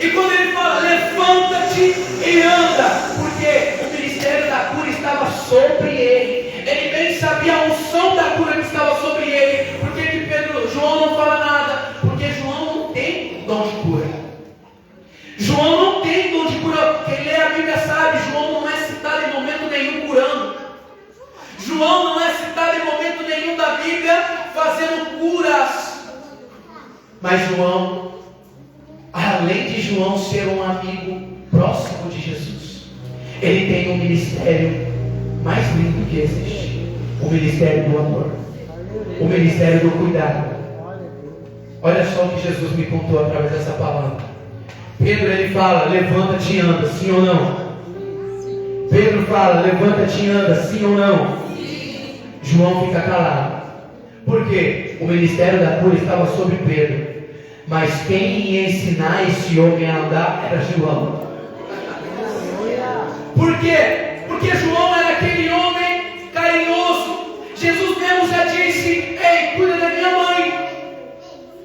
E quando ele fala, levanta-te e anda, porque o ministério da cura estava sobre ele. Ele bem sabia a unção da cura que estava sobre ele. Por que João não fala nada? Porque João não tem dom de cura. João não tem dom de cura. Quem lê a Bíblia sabe, João não é citado em momento nenhum curando. João não é citado em momento nenhum da Bíblia fazendo curas. Mas João, além de João ser um amigo próximo de Jesus, ele tem um ministério mais lindo que existe. O ministério do amor. O ministério do cuidado. Olha só o que Jesus me contou através dessa palavra. Pedro, ele fala, levanta-te e anda, sim ou não? Pedro fala, levanta-te e anda, sim ou não? João fica calado. Por quê? O ministério da cura estava sobre Pedro. Mas quem ia ensinar esse homem a andar era João. Por quê? Porque João era aquele homem carinhoso. Jesus mesmo já disse, ei, cuida da minha mãe.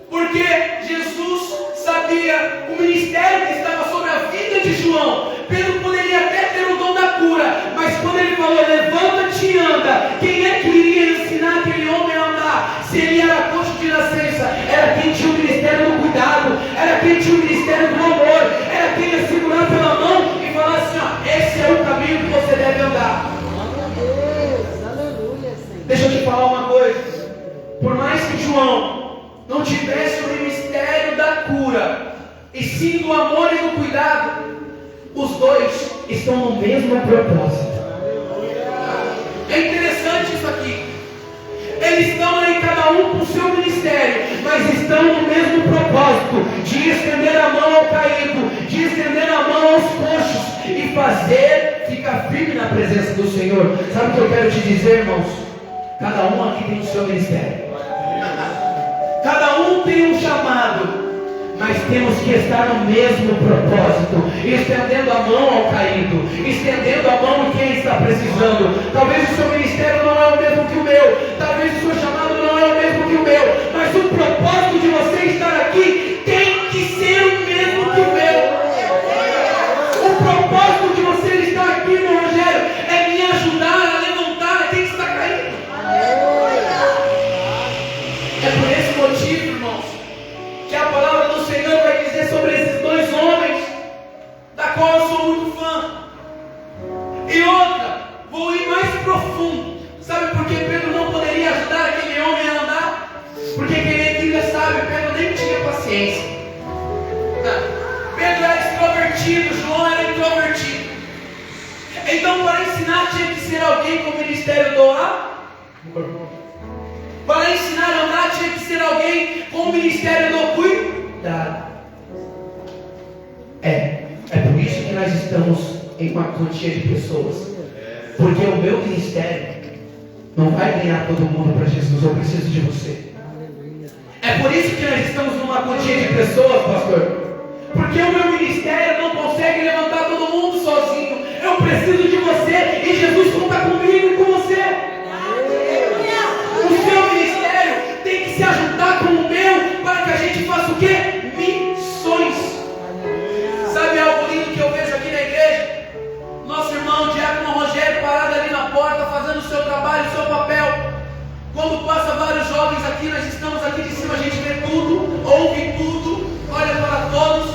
Porque Jesus sabia o ministério que estava sobre a vida de João. Pedro poderia até ter o dom da cura, mas quando ele falou, levanta-te e anda, quem é que iria ensinar aquele homem a andar? Se ele era coxo de nascença, era quem tinha o ministério do cuidado, era quem tinha o ministério do amor, era quem ia segurar pela mão e falar assim, ó, esse é o caminho que você deve andar. Deixa eu te falar uma coisa. Por mais que João não tivesse o ministério da cura, e sim do amor e do cuidado, os dois estão no mesmo propósito. É interessante isso aqui. Eles estão aí cada um com o seu ministério, mas estão no mesmo propósito de estender a mão ao caído, de estender a mão aos coxos e fazer ficar firme na presença do Senhor. Sabe o que eu quero te dizer, irmãos? Cada um aqui tem o seu ministério. Cada um tem um chamado, mas temos que estar no mesmo propósito, estendendo a mão ao caído, estendendo a mão em quem está precisando. Talvez o seu ministério não é o mesmo que o meu, talvez o seu chamado não é o mesmo que o meu, mas o propósito de você estar aqui tem que ser o mesmo que o meu. O propósito de você estar aqui, meu Rogério, é me ajudar a levantar É por esse motivo, irmãos, que a palavra do Senhor vai dizer sobre esses dois homens, da qual eu sou muito fã. E outra, vou ir mais profundo. Sabe por que Pedro não poderia ajudar aquele homem a andar? Porque quem é sábio, Pedro nem tinha paciência. Pedro era extrovertido, João era introvertido. Então, para ensinar, tinha que ser alguém com o ministério do amor. Para ensinar a andar, tinha que ser alguém com o ministério do cuidado. É por isso que nós estamos em uma quantia de pessoas. Porque o meu ministério não vai ganhar todo mundo para Jesus. Eu preciso de você. É por isso que nós estamos numa quantia de pessoas, pastor. Porque o meu ministério não consegue levantar todo mundo sozinho. Eu preciso de você. E Jesus conta comigo e com você. O seu ministério tem que se ajuntar com o meu, para que a gente faça o quê? Missões. Sabe algo lindo que eu vejo aqui na igreja? Nosso irmão Diácono Rogério parado ali na porta, fazendo o seu trabalho, o seu papel. Quando passa vários jovens aqui, nós estamos aqui de cima, a gente vê tudo, ouve tudo, olha para todos.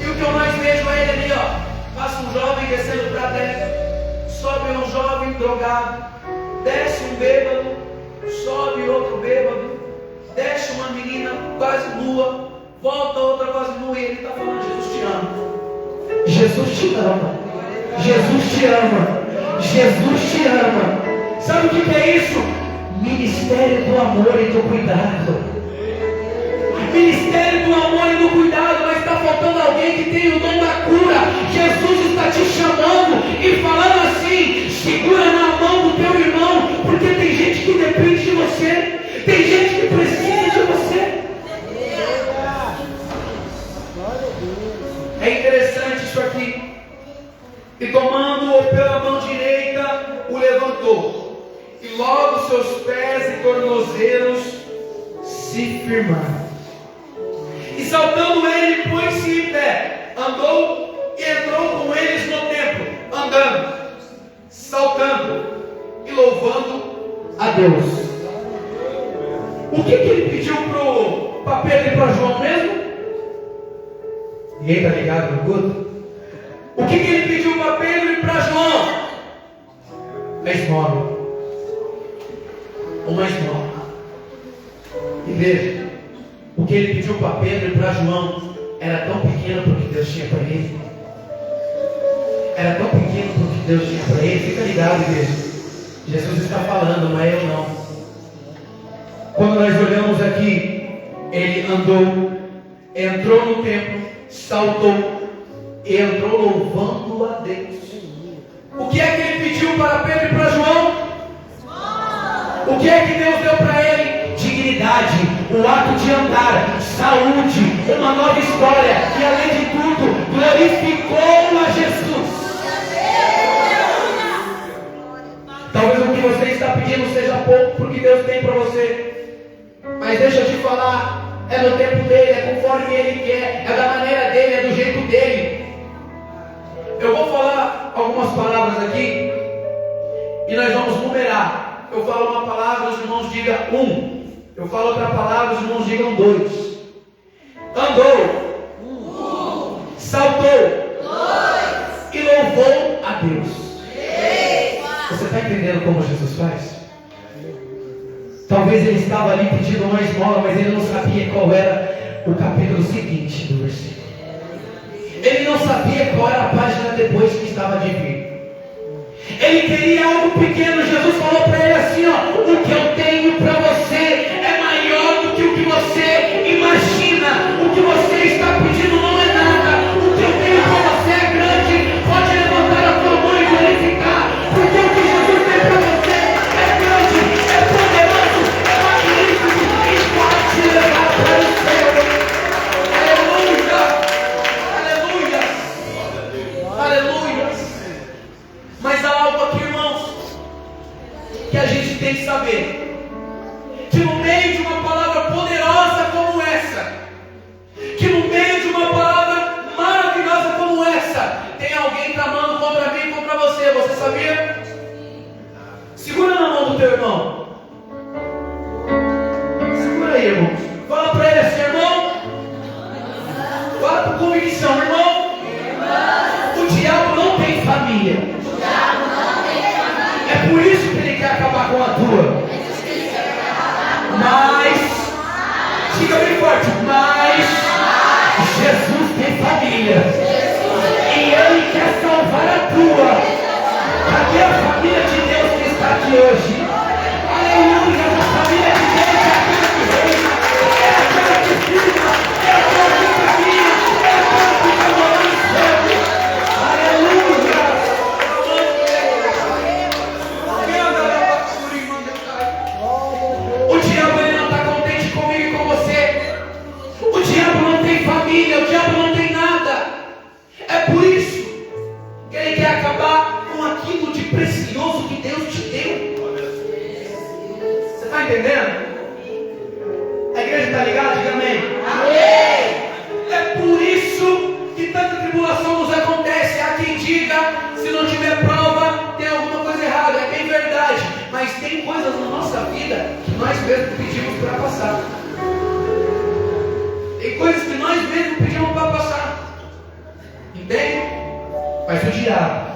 E o que eu mais vejo é ele ali, ó. Passa um jovem descendo para dentro, sobe um jovem drogado, desce um bêbado, sobe outro bêbado, desce uma menina quase nua, volta outra quase nua, e ele está falando: Jesus te ama. Jesus te ama. Jesus te ama. Jesus te ama. Sabe o que é isso? Ministério do amor e do cuidado. Ministério do amor e do cuidado, mas está faltando alguém que tem o dom da cura. Jesus está te chamando e falando assim: segura na mão do teu irmão, porque tem gente que depende de você, tem gente que precisa de você. É interessante isso aqui. E tomando-o pela mão direita, o levantou, e logo seus pés e tornozelos se firmaram. E saltando ele, pôs-se em pé, andou e entrou com eles no templo, andando, saltando e louvando a Deus. O que ele pediu para Pedro e para João mesmo? Ninguém está ligado no culto? O que ele pediu para Pedro e para João? A esmola. Uma esmola. E veja, o que ele pediu para Pedro e para João era tão pequeno porque Deus tinha para ele. Era tão pequeno porque Deus tinha para ele. Fica ligado, igreja. Jesus está falando, não é eu não. Quando nós olhamos aqui, ele andou, entrou no templo, saltou e entrou louvando a Deus. O que é que ele pediu para Pedro e para João? O que é que Deus deu para ele? Dignidade, o ato de andar, saúde, uma nova história, e além de tudo, glorificou a Jesus. Talvez o que você está pedindo seja pouco porque Deus tem para você, mas deixa eu te falar, é no tempo dele, é conforme ele quer, é da maneira dele, é do jeito dele. Eu vou falar algumas palavras aqui e nós vamos numerar. Eu falo uma palavra, os irmãos digam 1. Eu falo outra palavra, os irmãos digam 2. Andou. 1. Saltou. 2. E louvou a Deus. 3. Você está entendendo como Jesus faz? Talvez ele estava ali pedindo uma esmola, mas ele não sabia qual era o capítulo seguinte do versículo. Ele não sabia qual era a página depois que estava de vir. Ele queria algo pequeno. Jesus falou para ele assim: ó, o que eu tenho para você é maior do que o que você imagina. O que você está pedindo não é nada. O que eu tenho para você é grande. Pode levantar a tua mão e glorificar, porque o que Jesus tem para você é grande, é poderoso, é magnífico e pode te levar para o céu. Aleluia. Aleluia. Mas há algo aqui, irmãos, que a gente tem que saber. irmão. Fala para ele assim, irmão. Fala com convicção, irmão. O diabo não tem família. É por isso que ele quer acabar com a tua. Mas, diga bem forte, mas Jesus tem família. E Ele quer salvar a tua. Cadê a família de Deus que está aqui hoje? Aleluia, a família de Deus é aquela que reina, é aquela que firma, é aquela que caminha, é aquela que caminha no céu. Aleluia. O diabo ele não está contente comigo e com você. O diabo não tem família, o diabo não tem nada. É por isso que ele quer acabar com aquilo de precioso que Deus te deu. Você está entendendo? A igreja está ligada? Diga amém. É por isso que tanta tribulação nos acontece. Há quem diga, se não tiver prova, tem alguma coisa errada. É bem verdade. Mas tem coisas na nossa vida que nós mesmos pedimos para passar. Tem coisas que nós mesmos pedimos para passar. Entende? Mas o diabo,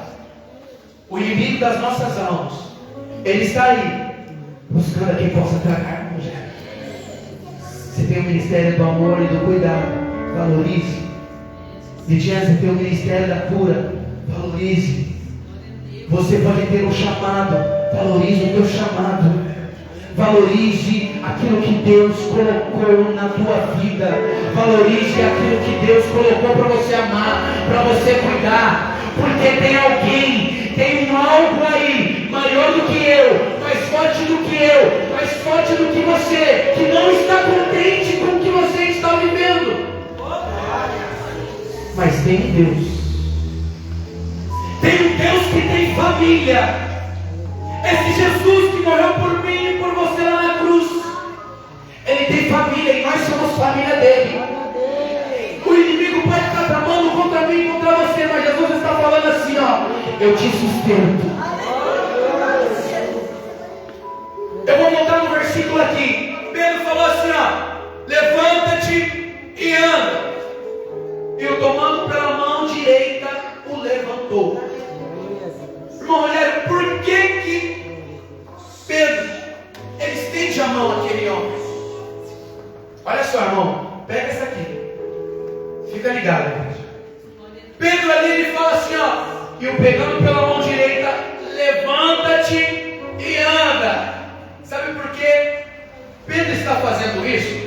o inimigo das nossas almas, ele está aí, buscando a quem possa tragar com gelo. Você tem o ministério do amor e do cuidado, valorize. Lidiane, você tem o ministério da cura, valorize. Você pode ter um chamado, valorize o teu chamado. Valorize aquilo que Deus colocou na tua vida. Valorize aquilo que Deus colocou para você amar, para você cuidar. Porque tem alguém, tem um algo aí, maior do que eu, mais forte do que eu, mais forte do que você, que não está contente com o que você está vivendo. Mas tem um Deus. Tem um Deus que tem família. Esse Jesus que morreu por mim e por você lá na cruz, Ele tem família e nós somos família dele. O inimigo pode estar tramando contra mim e contra você, mas Jesus está falando assim, ó, eu te sustento. Eu vou voltar no versículo aqui. Pedro falou assim, ó, levanta-te e anda. E o tomando pela mão direita, o levantou. Irmão, olha, por que Pedro, ele estende a mão àquele homem? Olha só, irmão, pega essa aqui. Fica ligado, gente. Pedro ali, ele fala assim, ó, e o pegando pela mão direita, levanta-te e anda. Sabe por que Pedro está fazendo isso?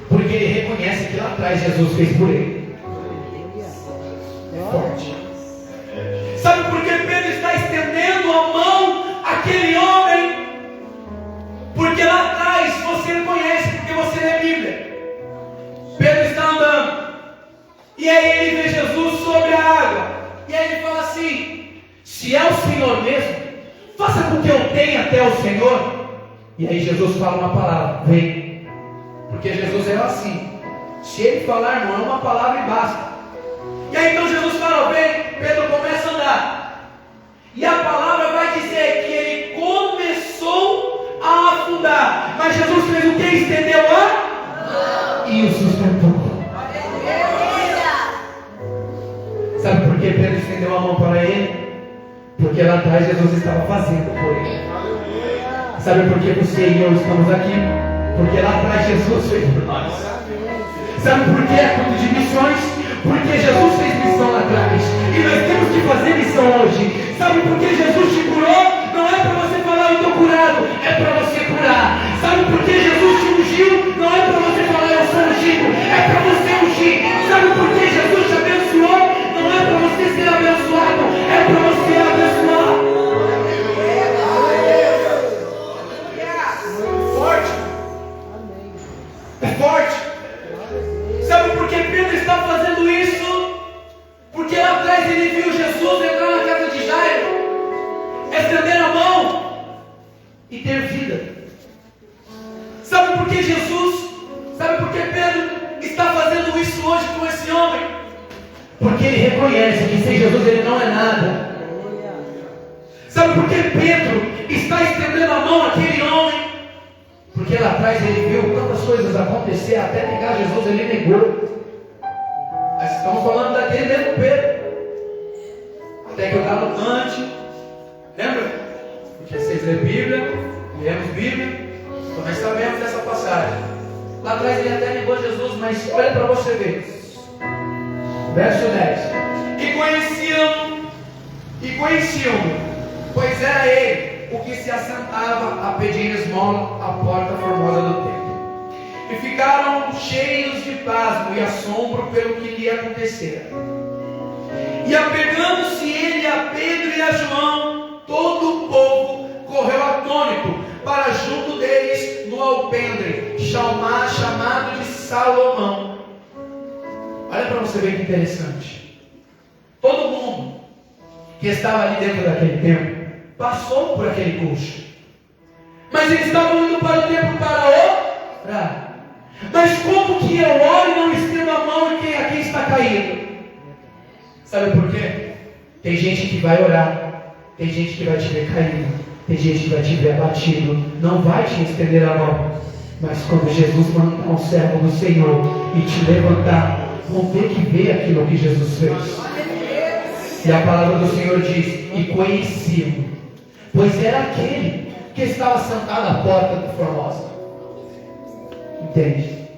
Porque ele reconhece que lá atrás Jesus fez por ele. É forte. Sabe por que Pedro está estendendo a mão àquele homem? Porque lá atrás você conhece, porque você lê a Bíblia. Pedro está andando, e aí ele vê Jesus sobre a água, e aí ele fala assim, se é o Senhor mesmo, faça com que eu tenha até o Senhor. E aí Jesus fala uma palavra, vem. Porque Jesus é assim, se ele falar, irmão, é uma palavra e basta. E aí então Jesus fala, vem. Pedro começa a andar, e a palavra vai dizer que ele começou a afundar, mas Jesus fez o que? Estendeu a mão e o sustentou. Sabe por que Pedro estendeu a mão para ele? Porque lá atrás Jesus estava fazendo por ele. Sabe por que você e eu estamos aqui? Porque lá atrás Jesus fez por nós. Sabe por que é culto de missões? Porque Jesus fez missão lá atrás, e nós temos que fazer missão hoje. Sabe por que Jesus te curou? Não é para você falar, eu estou curado, é para você curar. Sabe por que Jesus te ungiu? Não é para você falar, eu sou ungido, é para você ungir. Sabe por que Jesus te abençoou? Não é para você ser abençoado, é para você abençoar. Forte. É forte. Sabe por que Pedro está fazendo isso? Porque lá atrás ele viu Jesus entrar na casa de Jairo, estender a mão e ter vida. Sabe por que Pedro está fazendo isso hoje com esse homem? Porque ele reconhece que sem Jesus ele não é nada. Sabe por que Pedro está estendendo a mão àquele homem? Porque lá atrás ele viu tantas coisas acontecer, até negar Jesus, ele negou. Mas estamos falando daquele mesmo Pedro. Até que o galo cante. Lembra? Porque vocês lêem Bíblia, lemos Bíblia, então nós sabemos dessa passagem. Lá atrás ele até negou Jesus, mas olha para você ver. Verso 10. E conheciam-no, pois era ele o que se assentava a pedir esmola à porta formosa do templo. E ficaram cheios de pasmo e assombro pelo que lhe acontecera. E apegando-se ele a Pedro e a João, todo o povo correu atônito para junto deles no alpendre, chamado de Salomão. Olha para você ver que interessante. Todo mundo que estava ali dentro daquele templo passou por aquele coxo. Mas eles estavam indo para o templo para orar. Mas como que eu oro e não estendo a mão em quem aqui está caído? Sabe por quê? Tem gente que vai orar, tem gente que vai te ver caído, tem gente que vai te ver abatido, não vai te estender a mão. Mas quando Jesus mandar um servo do Senhor e te levantar, vão ter que ver aquilo que Jesus fez. E a palavra do Senhor diz: e conheciam, pois era aquele que estava sentado à porta da Formosa. Entende?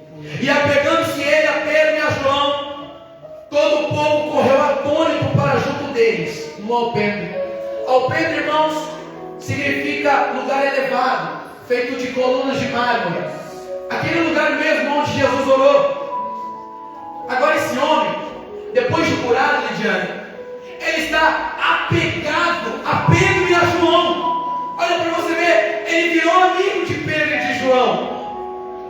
E apegando-se ele a Pedro e a João, todo o povo correu atônito para junto deles, no alpendre. Alpendre, irmãos, significa lugar elevado, feito de colunas de mármore. Aquele lugar mesmo onde Jesus orou. Agora esse homem, depois de curado, Lidiane, ele está apegado a Pedro e a João. Olha para você ver, ele virou amigo de Pedro e de João.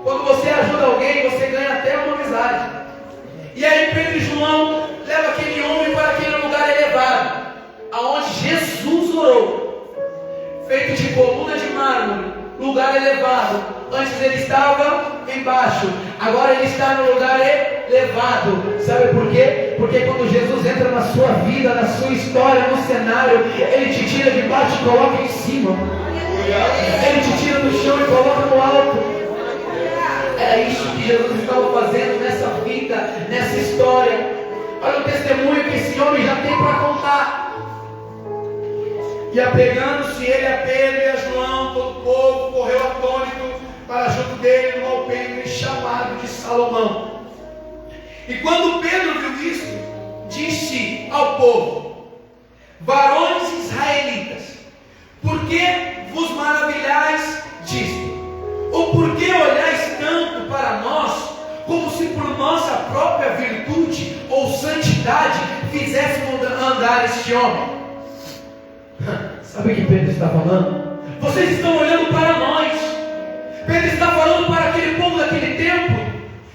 Quando você ajuda alguém, você ganha até uma amizade. E aí Pedro e João levam aquele homem para aquele lugar elevado, aonde Jesus orou, feito de coluna de mármore, lugar elevado. Antes ele estava embaixo, agora ele está no lugar elevado. Sabe por quê? Porque quando Jesus entra na sua vida, na sua história, no cenário, ele te tira de baixo e coloca em cima. Ele te tira do chão e coloca no alto. Era isso que Jesus estava fazendo nessa vida, nessa história. Olha o testemunho que esse homem já tem para contar. E apegando-se ele a Pedro e a João, todo o povo correu atônito para junto dele no alpendre chamado de Salomão. E quando Pedro viu isso, disse ao povo: varões israelitas, por que vos maravilhais disto? Ou por que olhais tanto para nós, como se por nossa própria virtude ou santidade fizéssemos andar este homem? Sabe o que Pedro está falando? Vocês estão olhando para nós. Pedro está falando para aquele povo daquele tempo,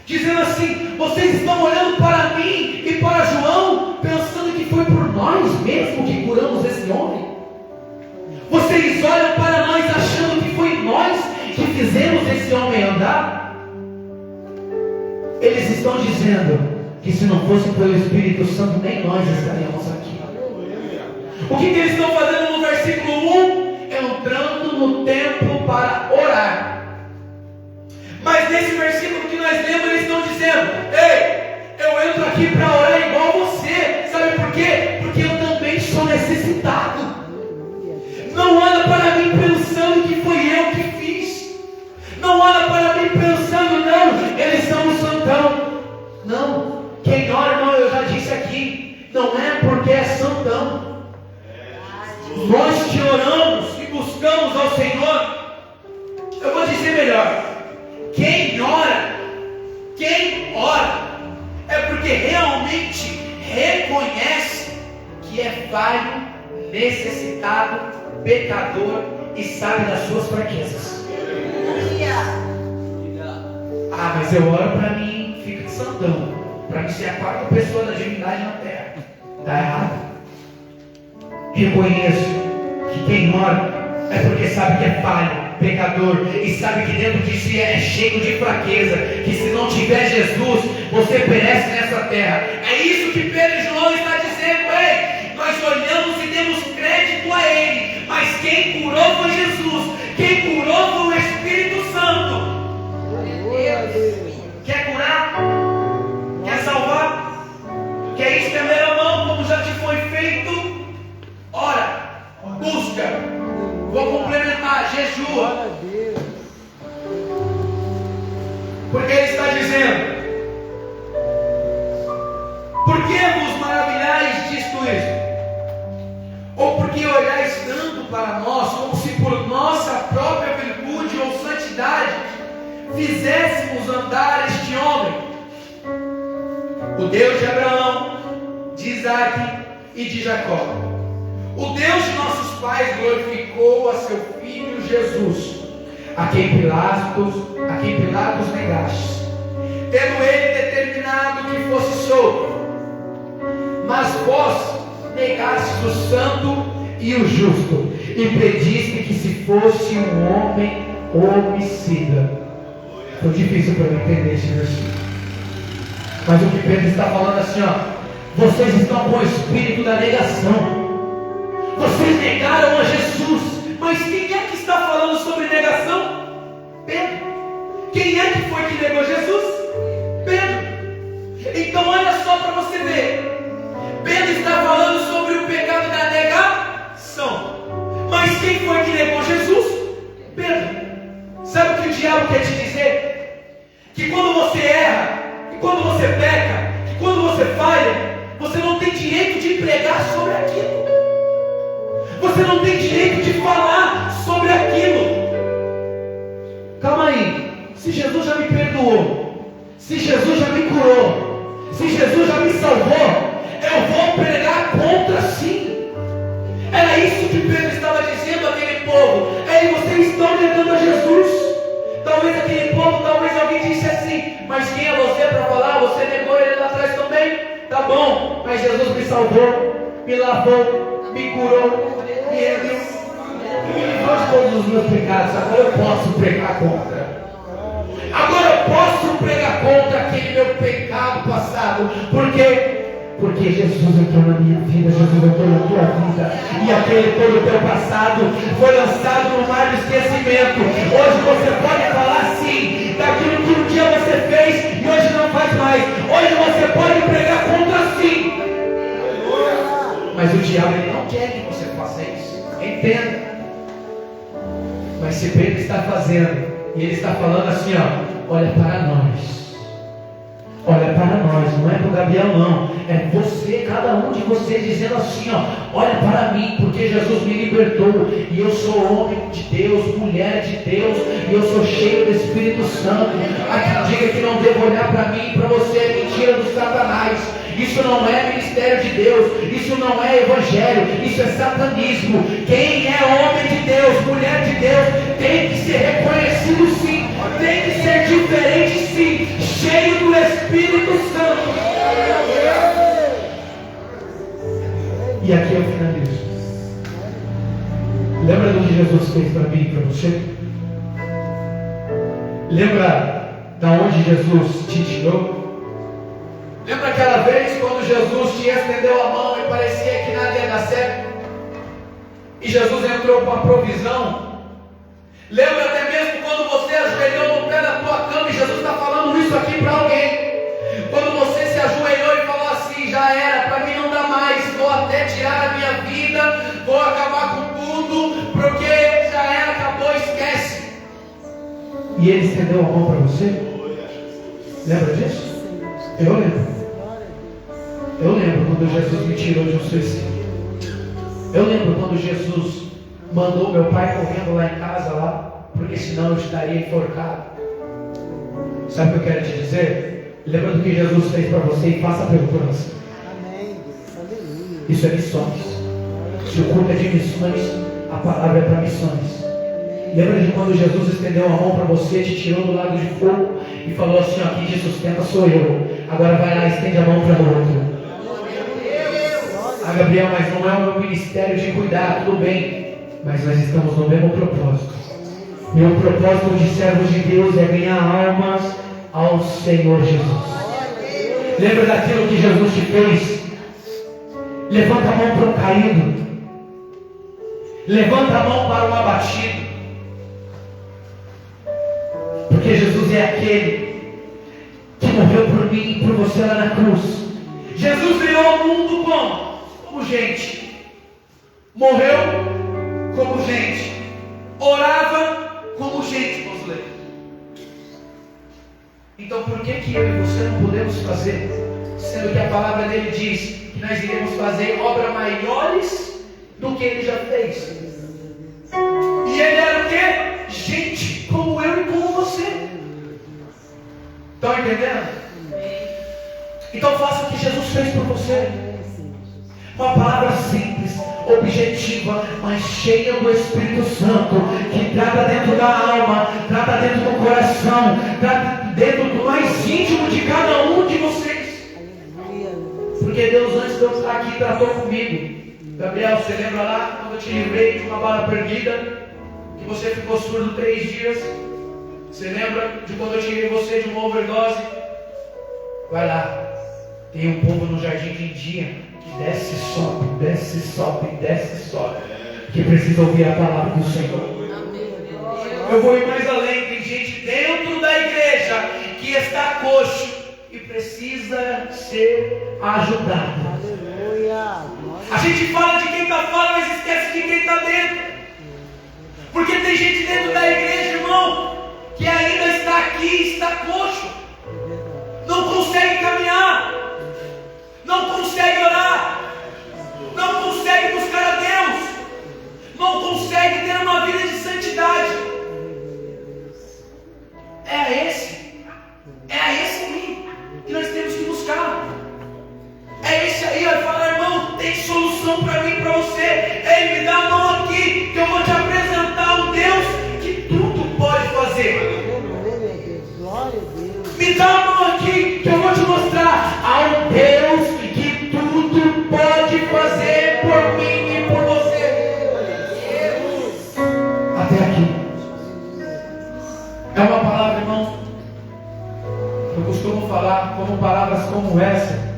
dizendo assim: vocês estão olhando para mim e para João, pensando que foi por nós mesmos que curamos esse homem. Vocês olham para nós achando que foi nós que fizemos esse homem andar. Eles estão dizendo que se não fosse pelo Espírito Santo, nem nós estaríamos aqui. O que eles estão fazendo no versículo 1? Entrando no templo para orar. Mas nesse versículo que nós lemos, eles estão dizendo: ei, eu entro aqui para orar igual você. Sabe por quê? Porque eu também sou necessitado. Não olha para mim pensando que foi eu que fiz. Não olha para mim pensando, não, eles são um santão. Não, quem ora, irmão, eu já disse aqui, não é porque é santão. Nós que oramos e buscamos ao Senhor, eu vou dizer melhor, quem ora é porque realmente reconhece que é falho, necessitado, pecador e sabe das suas fraquezas. Ah, mas eu oro para mim, fica santão, para mim ser a quarta pessoa da divindade na terra. Está errado. Reconheço que quem ora é porque sabe que é falho, pecador, e sabe que dentro de si é cheio de fraqueza, que se não tiver Jesus, você perece nessa terra. É isso que Pedro e João está dizendo. Ei, nós olhamos e demos crédito a Ele, mas quem curou foi Jesus, quem curou foi o Espírito Santo. Porque Ele está dizendo: por que vos maravilhais disto isto? Ou porque olhais tanto para nós, como se por nossa própria virtude ou santidade fizéssemos andar este homem? O Deus de Abraão, de Isaque e de Jacó, o Deus de nossos pais glorificou a seu Filho Jesus, a quem Pilatos negaste, tendo ele determinado que fosse solto. Mas vós negastes o santo e o justo, e pediste que se fosse um homem homicida. Foi difícil para eu entender esse versículo. Mas o que Pedro está falando assim, ó: vocês estão com o espírito da negação. Vocês negaram a Jesus. Mas quem é que está falando sobre negação? Pedro. Quem é que foi que negou Jesus? Pedro. Então olha só para você ver. Pedro está falando sobre o pecado da negação. Mas quem foi que negou Jesus? Pedro. Sabe o que o diabo quer te dizer? Que quando você erra, que quando você peca, que quando você falha, você não tem direito de pregar sobre aquilo. Você não tem direito de falar sobre aquilo. Calma aí. Se Jesus já me perdoou, se Jesus já me curou, se Jesus já me salvou, eu vou pregar contra sim. Era isso que Pedro estava dizendo àquele povo. Ei, vocês estão negando a Jesus. Talvez aquele povo, talvez alguém disse assim: mas quem é você para falar? Você negou ele lá atrás também? Tá bom, mas Jesus me salvou, me lavou, me curou, me redimiu, me livrou de todos os meus pecados. Agora eu posso pregar contra. Agora eu posso pregar contra aquele meu pecado passado. Por quê? Porque Jesus entrou na minha vida, Jesus entrou na tua vida, e aquele todo o teu passado foi lançado no mar do esquecimento. Hoje você pode falar sim daquilo que um dia você fez e hoje não faz mais. Hoje você pode pregar contra sim. Mas o diabo ele não quer que você faça isso. Entenda. Mas se Pedro está fazendo, e ele está falando assim, ó: olha para nós. Olha para nós, não é para o Gabriel não. É você, cada um de vocês dizendo assim, ó: olha para mim, porque Jesus me libertou. E eu sou homem de Deus, mulher de Deus, e eu sou cheio do Espírito Santo. Há quem diga que não devo olhar para mim e para você, é mentira do Satanás. Isso não é ministério de Deus, isso não é evangelho, isso é satanismo. Quem é homem de Deus, mulher de Deus, tem que ser reconhecido sim, tem que ser diferente sim, cheio do Espírito Santo. E aqui eu finalizo. Lembra do que Jesus fez para mim e para você? Lembra da onde Jesus te tirou? Lembra aquela vez quando Jesus te estendeu a mão e parecia que nada ia dar certo? E Jesus entrou com a provisão? Lembra até mesmo quando você ajoelhou no pé da tua cama, e Jesus está falando isso aqui para alguém. Quando você se ajoelhou e falou assim: já era, para mim não dá mais, vou até tirar a minha vida, vou acabar com tudo, porque já era, acabou, esquece. E Ele estendeu a mão para você? Lembra disso? Eu lembro. Eu lembro quando Jesus me tirou de um suicídio. Eu lembro quando Jesus mandou meu pai correndo lá em casa, lá, porque senão eu estaria enforcado. Sabe o que eu quero te dizer? Lembra do que Jesus fez para você e faça pelo coração. Isso é missões. Se o culto é de missões, a palavra é para missões. Lembra de quando Jesus estendeu a mão para você, te tirou do lago de fogo e falou assim: ó, quem te sustenta sou eu. Agora vai lá e estende a mão para o outro. Ah, Gabriel, mas não é o meu ministério de cuidar, tudo bem, mas nós estamos no mesmo propósito. Meu propósito de servos de Deus é ganhar almas ao Senhor Jesus. Lembra daquilo que Jesus te fez? Levanta a mão para o caído. Levanta a mão para o abatido. Porque Jesus é aquele que morreu por mim e por você lá na cruz. Jesus veio ao mundo como gente. Morreu como gente. Orava como gente, vamos ler. Então por que eu e você não podemos fazer? Sendo que a palavra dele diz que nós iremos fazer obras maiores do que ele já fez. E ele era o quê? Gente como eu e como você. Estão entendendo? Então faça o que Jesus fez por você. Uma palavra simples, objetiva, mas cheia do Espírito Santo, que trata dentro da alma, trata dentro do coração, trata dentro do mais íntimo de cada um de vocês. Porque Deus, antes de eu estar aqui, tratou comigo. Gabriel, você lembra lá quando eu te livrei de uma bala perdida, que você ficou surdo 3 dias? Você lembra de quando eu tirei você de uma overdose? Vai lá, tem um povo no jardim de dia que desce e sobe, desce e sobe, desce e sobe, que precisa ouvir a palavra do Senhor. Eu vou ir mais além, tem gente dentro da igreja que está coxo e precisa ser ajudado. A gente fala de quem está fora, mas esquece de quem está dentro. Porque tem gente dentro da igreja, irmão, que ainda está aqui, está coxo, não consegue caminhar, não consegue orar, não consegue buscar a Deus, não consegue ter uma vida de santidade. É a esse aí que nós temos que buscar. É esse aí, vai falar, irmão, tem solução para mim e para você. Ei, me dá a mão aqui, que eu vou te apresentar um Deus que tudo pode fazer. Me dá a mão aqui, que eu vou te mostrar a um Deus que tudo pode fazer por mim e por você. Até aqui. É uma palavra, irmão. Eu costumo falar como palavras como essa,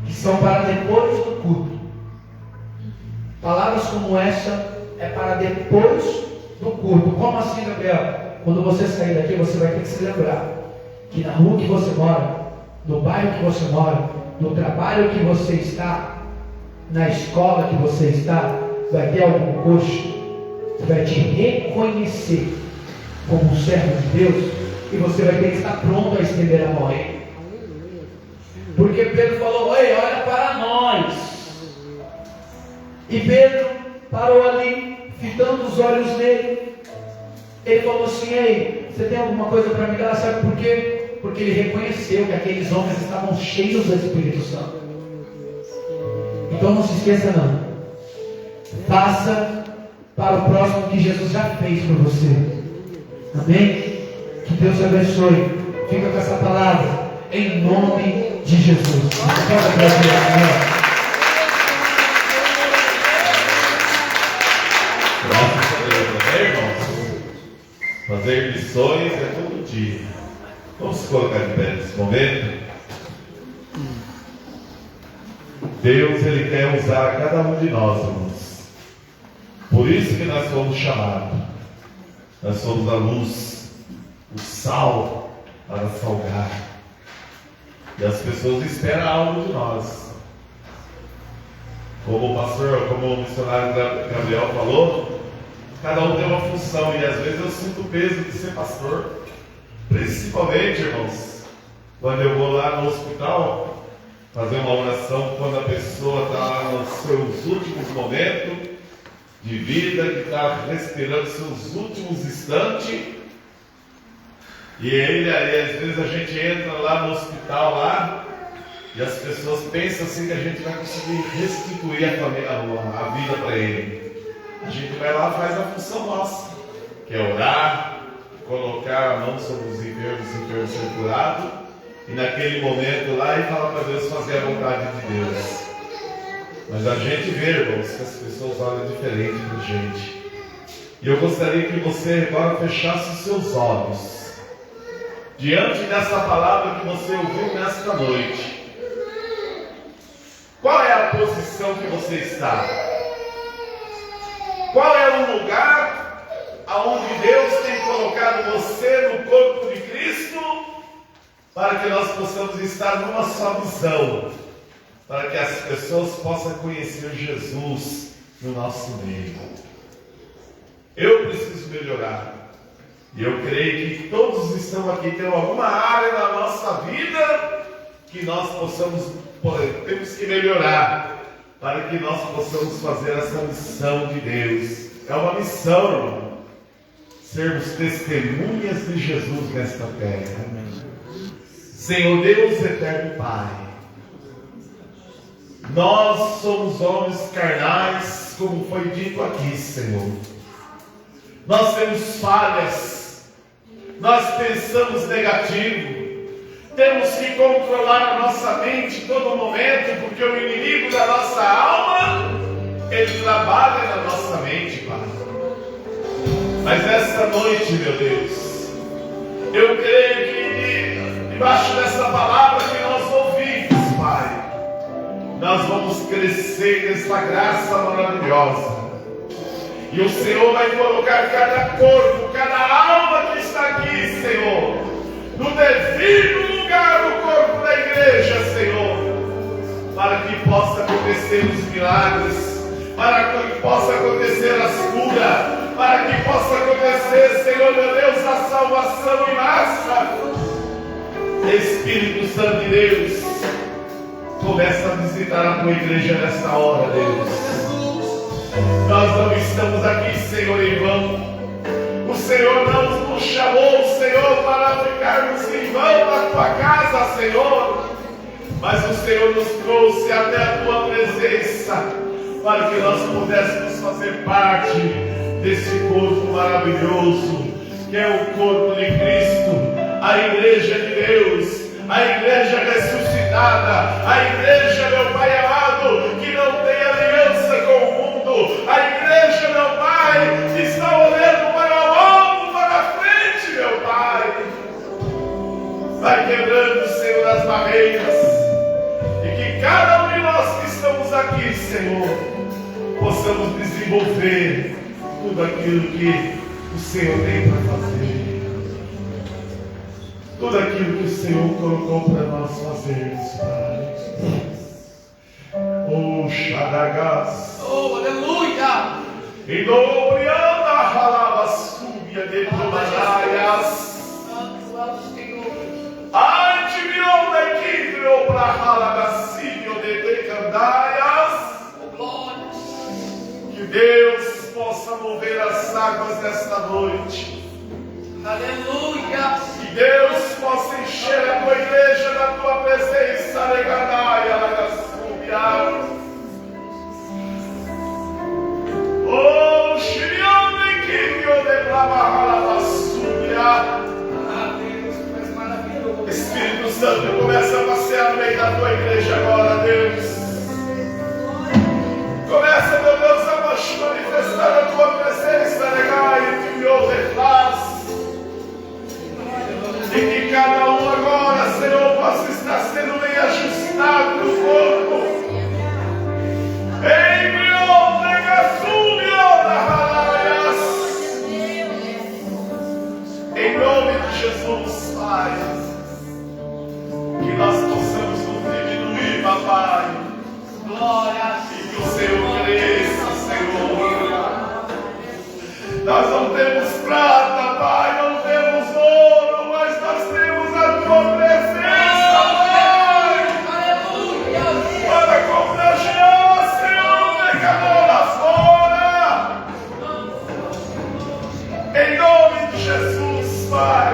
que são para depois do culto. Palavras como essa é para depois do culto. Como assim, Gabriel? Quando você sair daqui, você vai ter que se lembrar que na rua que você mora, no bairro que você mora, no trabalho que você está, na escola que você está, vai ter algum coxo que vai te reconhecer como um servo de Deus, e você vai ter que estar pronto a estender a mão a ele. Porque Pedro falou, ei, olha para nós. E Pedro parou ali, fitando os olhos nele. Ele falou assim, ei, você tem alguma coisa para me dar? Sabe por quê? Porque ele reconheceu que aqueles homens estavam cheios do Espírito Santo. Então não se esqueça não. Faça para o próximo que Jesus já fez por você. Amém? Que Deus te abençoe. Fica com essa palavra. Em nome de Jesus. Graças a Deus, amém, irmãos? Fazer missões é todo dia. Vamos se colocar de pé nesse momento. Deus, Ele quer usar cada um de nós, irmãos. Por isso que nós fomos chamados. Nós somos a luz, o sal para salgar. E as pessoas esperam algo de nós. Como o pastor, como o missionário Gabriel falou, cada um tem uma função. E às vezes eu sinto o peso de ser pastor. Principalmente, irmãos, quando eu vou lá no hospital fazer uma oração, quando a pessoa está lá nos seus últimos momentos de vida, que está respirando seus últimos instantes, e aí às vezes a gente entra lá no hospital lá, e as pessoas pensam assim que a gente vai conseguir restituir a vida para ele. A gente vai lá e faz a função nossa, que é orar, colocar a mão sobre os enfermos ser curados, e naquele momento lá e falar para Deus fazer a vontade de Deus. Mas a gente vê, irmãos, que as pessoas olham diferente para a gente. E eu gostaria que você agora fechasse os seus olhos diante dessa palavra que você ouviu nesta noite. Qual é a posição que você está? Qual é o lugar aonde Deus tem colocado você no corpo de Cristo, para que nós possamos estar numa só visão, para que as pessoas possam conhecer Jesus no nosso meio? Eu preciso melhorar. E eu creio que todos estão aqui, tem alguma área na nossa vida que nós temos que melhorar, para que nós possamos fazer essa missão de Deus. É uma missão, irmão. Sermos testemunhas de Jesus nesta terra. Senhor Deus eterno Pai, nós somos homens carnais, como foi dito aqui, Senhor. Nós temos falhas, nós pensamos negativo, temos que controlar a nossa mente em todo momento, porque o inimigo da nossa alma, ele trabalha na nossa mente, Pai. Mas esta noite, meu Deus, eu creio que debaixo dessa palavra que nós ouvimos, Pai, nós vamos crescer nessa graça maravilhosa. E o Senhor vai colocar cada corpo, cada alma que está aqui, Senhor, no devido lugar do corpo da igreja, Senhor, para que possa acontecer os milagres, para que possa acontecer as curas, para que possa acontecer, Senhor meu Deus, a salvação em massa. Espírito Santo de Deus, começa a visitar a tua igreja nesta hora, Deus. Nós não estamos aqui, Senhor, em vão. O Senhor não nos chamou, Senhor, para ficarmos em vão na tua casa, Senhor. Mas o Senhor nos trouxe até a tua presença, para que nós pudéssemos fazer parte desse corpo maravilhoso, que é o corpo de Cristo, a igreja de Deus, a igreja ressuscitada, a igreja, meu Pai amado, que não tem aliança com o mundo, a igreja, meu Pai, que está olhando para o alto, para a frente, meu Pai. Vai quebrando, Senhor, as barreiras, e que cada um de nós que estamos aqui, Senhor, possamos desenvolver tudo aquilo que o Senhor tem para fazer. Tudo aquilo que o Senhor colocou para nós fazermos, Pai. Oh, Shadagas. Oh, aleluia! E dobrianda halabasúbia de tomanaias. Santo Senhor. Antibion da quidro para halagacinho de decandaias. Oh, glória! Que Deus possa mover as águas desta noite. Aleluia! Que Deus possa encher a tua igreja da tua presença, Legadaia, Lagasúbia. Oh, Shirion de Kibio de Bravahalabasúbia. Deus, tu és maravilhoso. Espírito Santo, começa a passear no meio da tua igreja agora, Deus. Começa, meu Deus, a manifestar a tua presença, Legai, que me ouve paz. E que cada um agora, Senhor, possa estar sendo bem ajustado no corpo. Em meu negaçúbio da ralaias. Em nome de Jesus, Pai. Que nós possamos nos diminuir, Papai. Glória! E que o Senhor cresça, Senhor. Nós não temos prata, Pai, não temos ouro, mas nós temos a tua presença, Pai. Aleluia! Para contagiar, Senhor, pecador lá fora. Em nome de Jesus, Pai.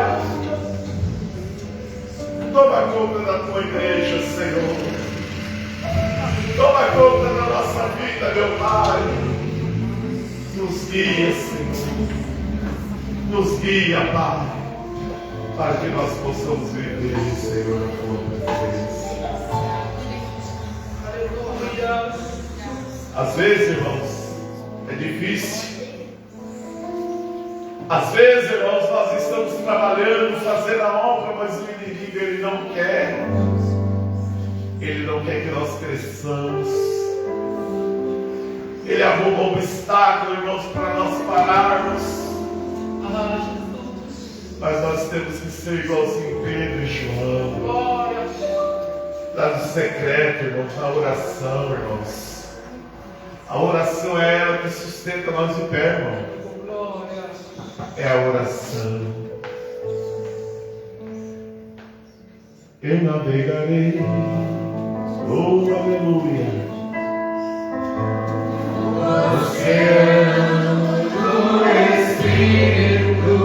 Toma conta da tua igreja, Senhor. Toma conta da nossa vida, meu Pai. Nos guia, Senhor. Nos guia, Pai, para que nós possamos viver, Senhor, a tua presença. Aleluia! Às vezes, irmãos, é difícil. Às vezes, irmãos, nós estamos trabalhando, fazendo a obra, mas o inimigo, ele não quer. Ele não quer que nós cresçamos. Ele arruma um obstáculo, irmãos, para nós pararmos. Mas nós temos que ser igualzinho Pedro e João. Glória! Lá no secreto, irmãos, na oração, irmãos. A oração é ela que sustenta nós de pé, irmão. Glória! é a oração. Eu navegarei, oh aleluia, Oceano do Espírito,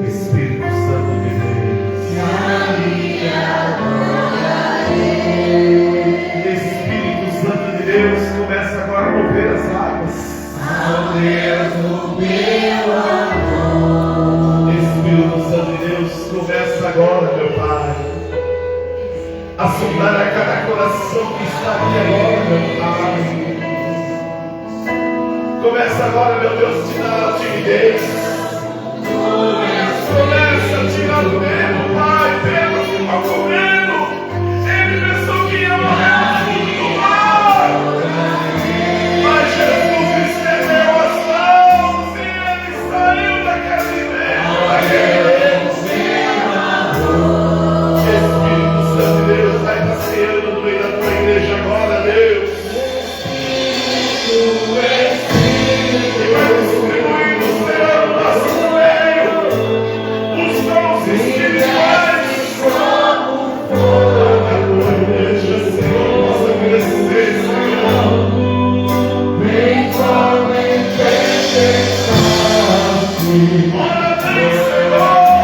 Espírito Santo de Deus. ali adorarei. Espírito Santo de Deus, começa agora a mover as águas. Ao Deus do meu amor, Espírito Santo de Deus, começa agora, meu Pai, a sondar a cada coração que está aqui agora, meu Pai. Começa agora, meu Deus, a tirar a timidez. Começa a tirar o medo, Pai. Pedro ficou com medo. Ele pensou que ia morrer no mar. Mas Jesus estendeu as mãos e ele saiu daquele medo. Espírito Santo de Deus, vai passeando no meio da tua igreja agora, Deus. E vai distribuindo o Senhor no nosso meio os dons espirituais. A tua igreja, Senhor, possa crescer, Senhor. vem como em tempestade. Ora bem, Senhor.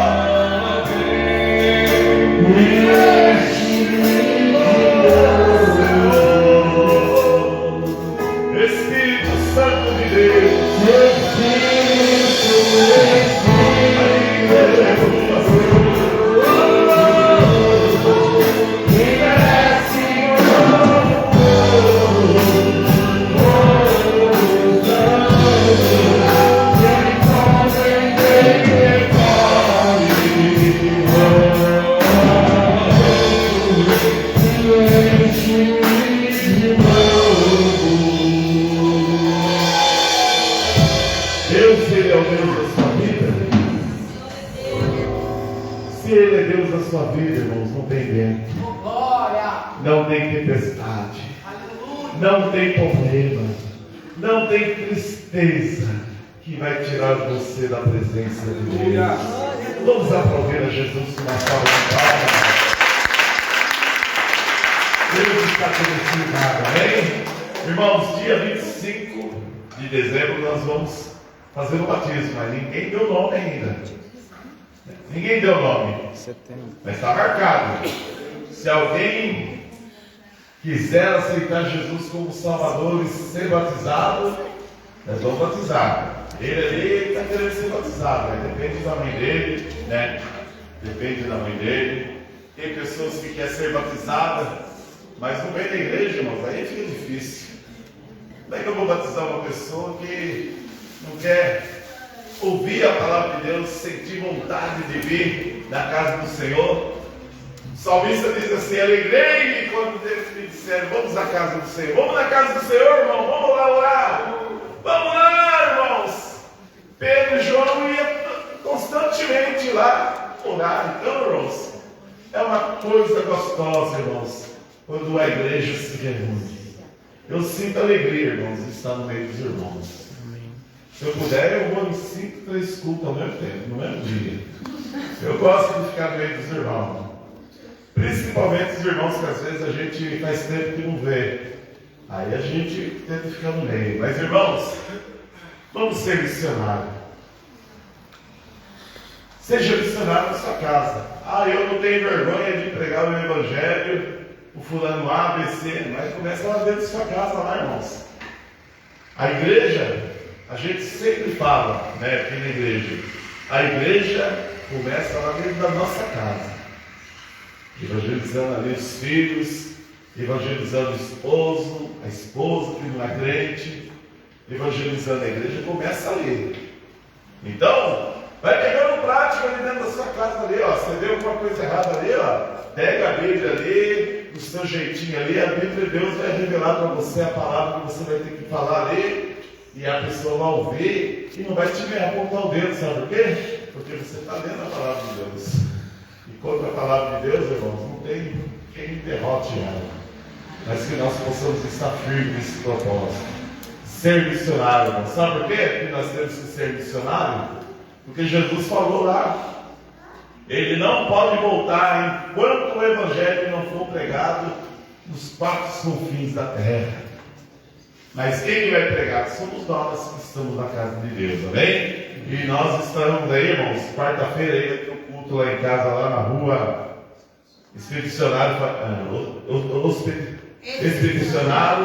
Espírito Santo de Deus. Deus, Ele é o Deus da sua vida. Se Ele é Deus da sua vida, irmãos, não tem vento, não tem tempestade, não tem problema, não tem tristeza que vai tirar você da presença de Deus. Vamos aplaudir a Jesus com uma salva de palmas. Deus está conhecido, amém? Irmãos, dia 25 de dezembro nós vamos fazer o batismo, mas ninguém deu nome ainda. Ninguém deu nome. Mas está marcado. Se alguém quiser aceitar Jesus como Salvador e ser batizado, nós vamos batizar. Ele ali está querendo ser batizado, mas depende da mãe dele, né? Depende da mãe dele. Tem pessoas que querem ser batizadas, mas no meio da igreja, irmãos, aí fica difícil. Como é que eu vou batizar uma pessoa que não quer ouvir a palavra de Deus, sentir vontade de vir na casa do Senhor? O salmista diz assim: alegrei-me quando eles me disseram, vamos à casa do Senhor. Vamos na casa do Senhor, irmão, vamos lá orar. Vamos lá, irmãos. Pedro e João iam constantemente lá orar. Então, irmãos, é uma coisa gostosa, irmãos, quando a igreja se reúne. Eu sinto alegria, irmãos, de estar no meio dos irmãos. Se eu puder, eu vou em 5, 3 cultos ao mesmo tempo, no mesmo dia. Eu gosto de ficar no meio dos irmãos. Principalmente os irmãos que às vezes a gente faz tempo que não vê. Aí a gente tenta ficar no meio. Mas, irmãos, vamos ser missionários. Seja missionário na sua casa. Ah, eu não tenho vergonha de pregar o Evangelho, o fulano A, B, C, mas começa lá dentro da sua casa, lá, irmãos. A igreja, a gente sempre fala, né, aqui na igreja, a igreja começa lá dentro da nossa casa, evangelizando ali os filhos, evangelizando o esposo, a esposa que não é crente, evangelizando a igreja, começa ali. Então, vai pegando prática ali dentro da sua casa ali, ó. Você vê alguma coisa errada ali, ó, pega a Bíblia ali, do seu jeitinho ali, a Bíblia de Deus vai revelar para você a palavra que você vai ter que falar ali, e a pessoa vai ouvir e não vai te apontar o dedo, sabe por quê? Porque você está lendo a palavra de Deus. E contra a palavra de Deus, irmãos, não tem quem derrote ela. Mas que nós possamos estar firmes nesse propósito. ser missionário, irmão. Sabe por quê que nós temos que ser missionário? Porque Jesus falou lá. Ele não pode voltar enquanto o Evangelho não for pregado nos quatro confins da terra. Mas quem vai pregar? Somos nós que estamos na casa de Deus, amém? E nós estamos aí, irmãos, quarta-feira aí vai ter um culto lá em casa, lá na rua Expedicionário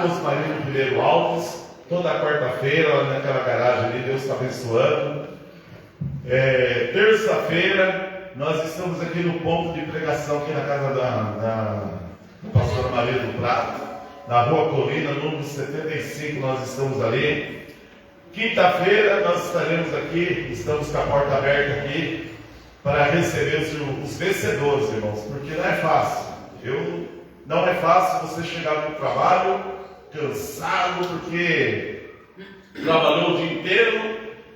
Osmarino Ribeiro Alves, toda quarta-feira, lá naquela garagem ali, Deus está abençoando. Terça-feira, nós estamos aqui no ponto de pregação, aqui na casa da pastora Maria do Prato, na Rua Colina, número 75, nós estamos ali. Quinta-feira, nós estaremos aqui, estamos com a porta aberta aqui, para receber os vencedores, irmãos, porque não é fácil. Não é fácil você chegar no trabalho cansado, porque trabalhou o dia inteiro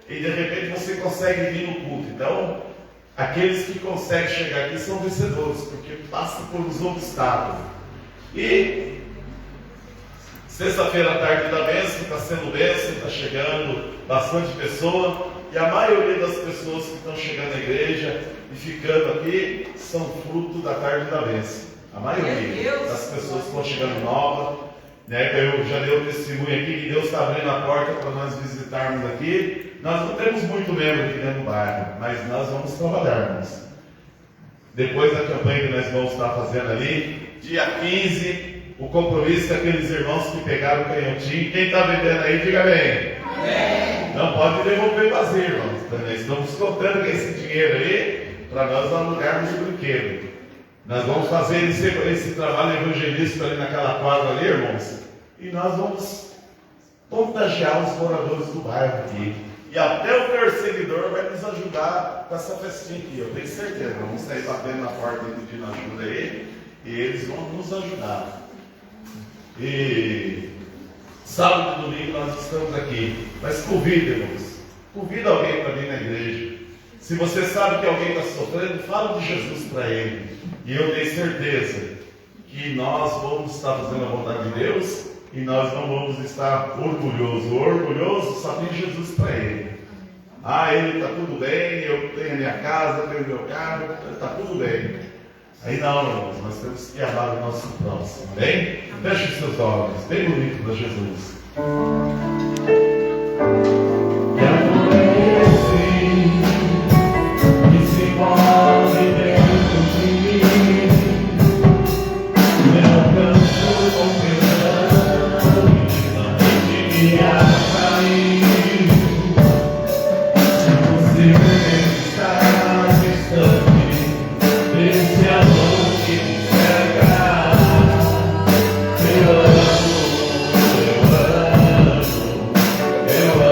e de repente você consegue vir no culto. Então, aqueles que conseguem chegar aqui são vencedores, porque passam por uns obstáculos. E sexta-feira à tarde da bênção, está sendo bênção, está chegando bastante pessoa. E a maioria das pessoas que estão chegando à igreja e ficando aqui são fruto da tarde da bênção. A maioria das pessoas que estão chegando novas, né? Eu já dei o testemunho aqui que Deus está abrindo a porta para nós visitarmos aqui. Nós não temos muito membro aqui dentro do bairro, mas nós vamos trabalharmos. Depois da campanha que nós vamos estar fazendo ali, dia 15, o compromisso daqueles irmãos que pegaram o canhotinho. Quem está vendendo aí, diga bem. Não pode devolver vazio, irmãos. Também estamos contando com esse dinheiro aí para nós alugarmos o brinquedo. Nós vamos fazer esse trabalho evangelístico ali naquela quadra ali, irmãos, e nós vamos contagiar os moradores do bairro aqui. E até o perseguidor vai nos ajudar com essa festinha aqui, eu tenho certeza. Vamos sair batendo na porta e pedindo ajuda aí, e eles vão nos ajudar. E sábado e domingo nós estamos aqui. Mas convida, irmãos. Convida alguém para vir na igreja. Se você sabe que alguém está sofrendo, fala de Jesus para ele. E eu tenho certeza que nós vamos estar fazendo a vontade de Deus e nós não vamos estar orgulhosos. O orgulhoso só tem Jesus para ele. Ele está tudo bem, eu tenho a minha casa, eu tenho o meu carro, está tudo bem. Aí não, irmãos, nós temos que amar o nosso próximo, amém? Feche os seus olhos, bem bonito para Jesus. Que se move dentro de mim, meu canto confiante, me atrair. Impossível estar distante desse amor que me cega. Eu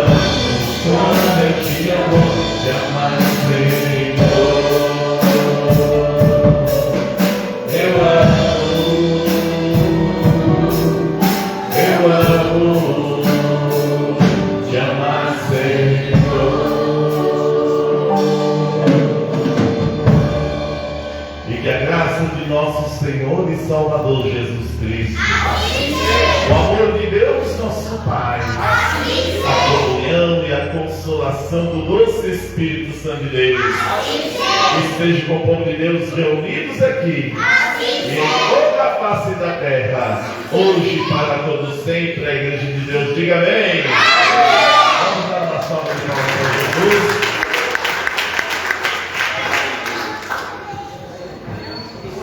amo, quando eu te amo, jamais terminou. Eu amo, jamais terminou. E que a graça de nosso Senhor e Salvador Jesus Cristo, o amor de Deus, nosso Pai, a comunhão e a consolação do doce Espírito Santo de Deus, esteja com o povo de Deus reunidos aqui e em toda a face da terra, hoje e para todos sempre. A igreja de Deus diga amém. Vamos dar uma salva de palmas para Jesus.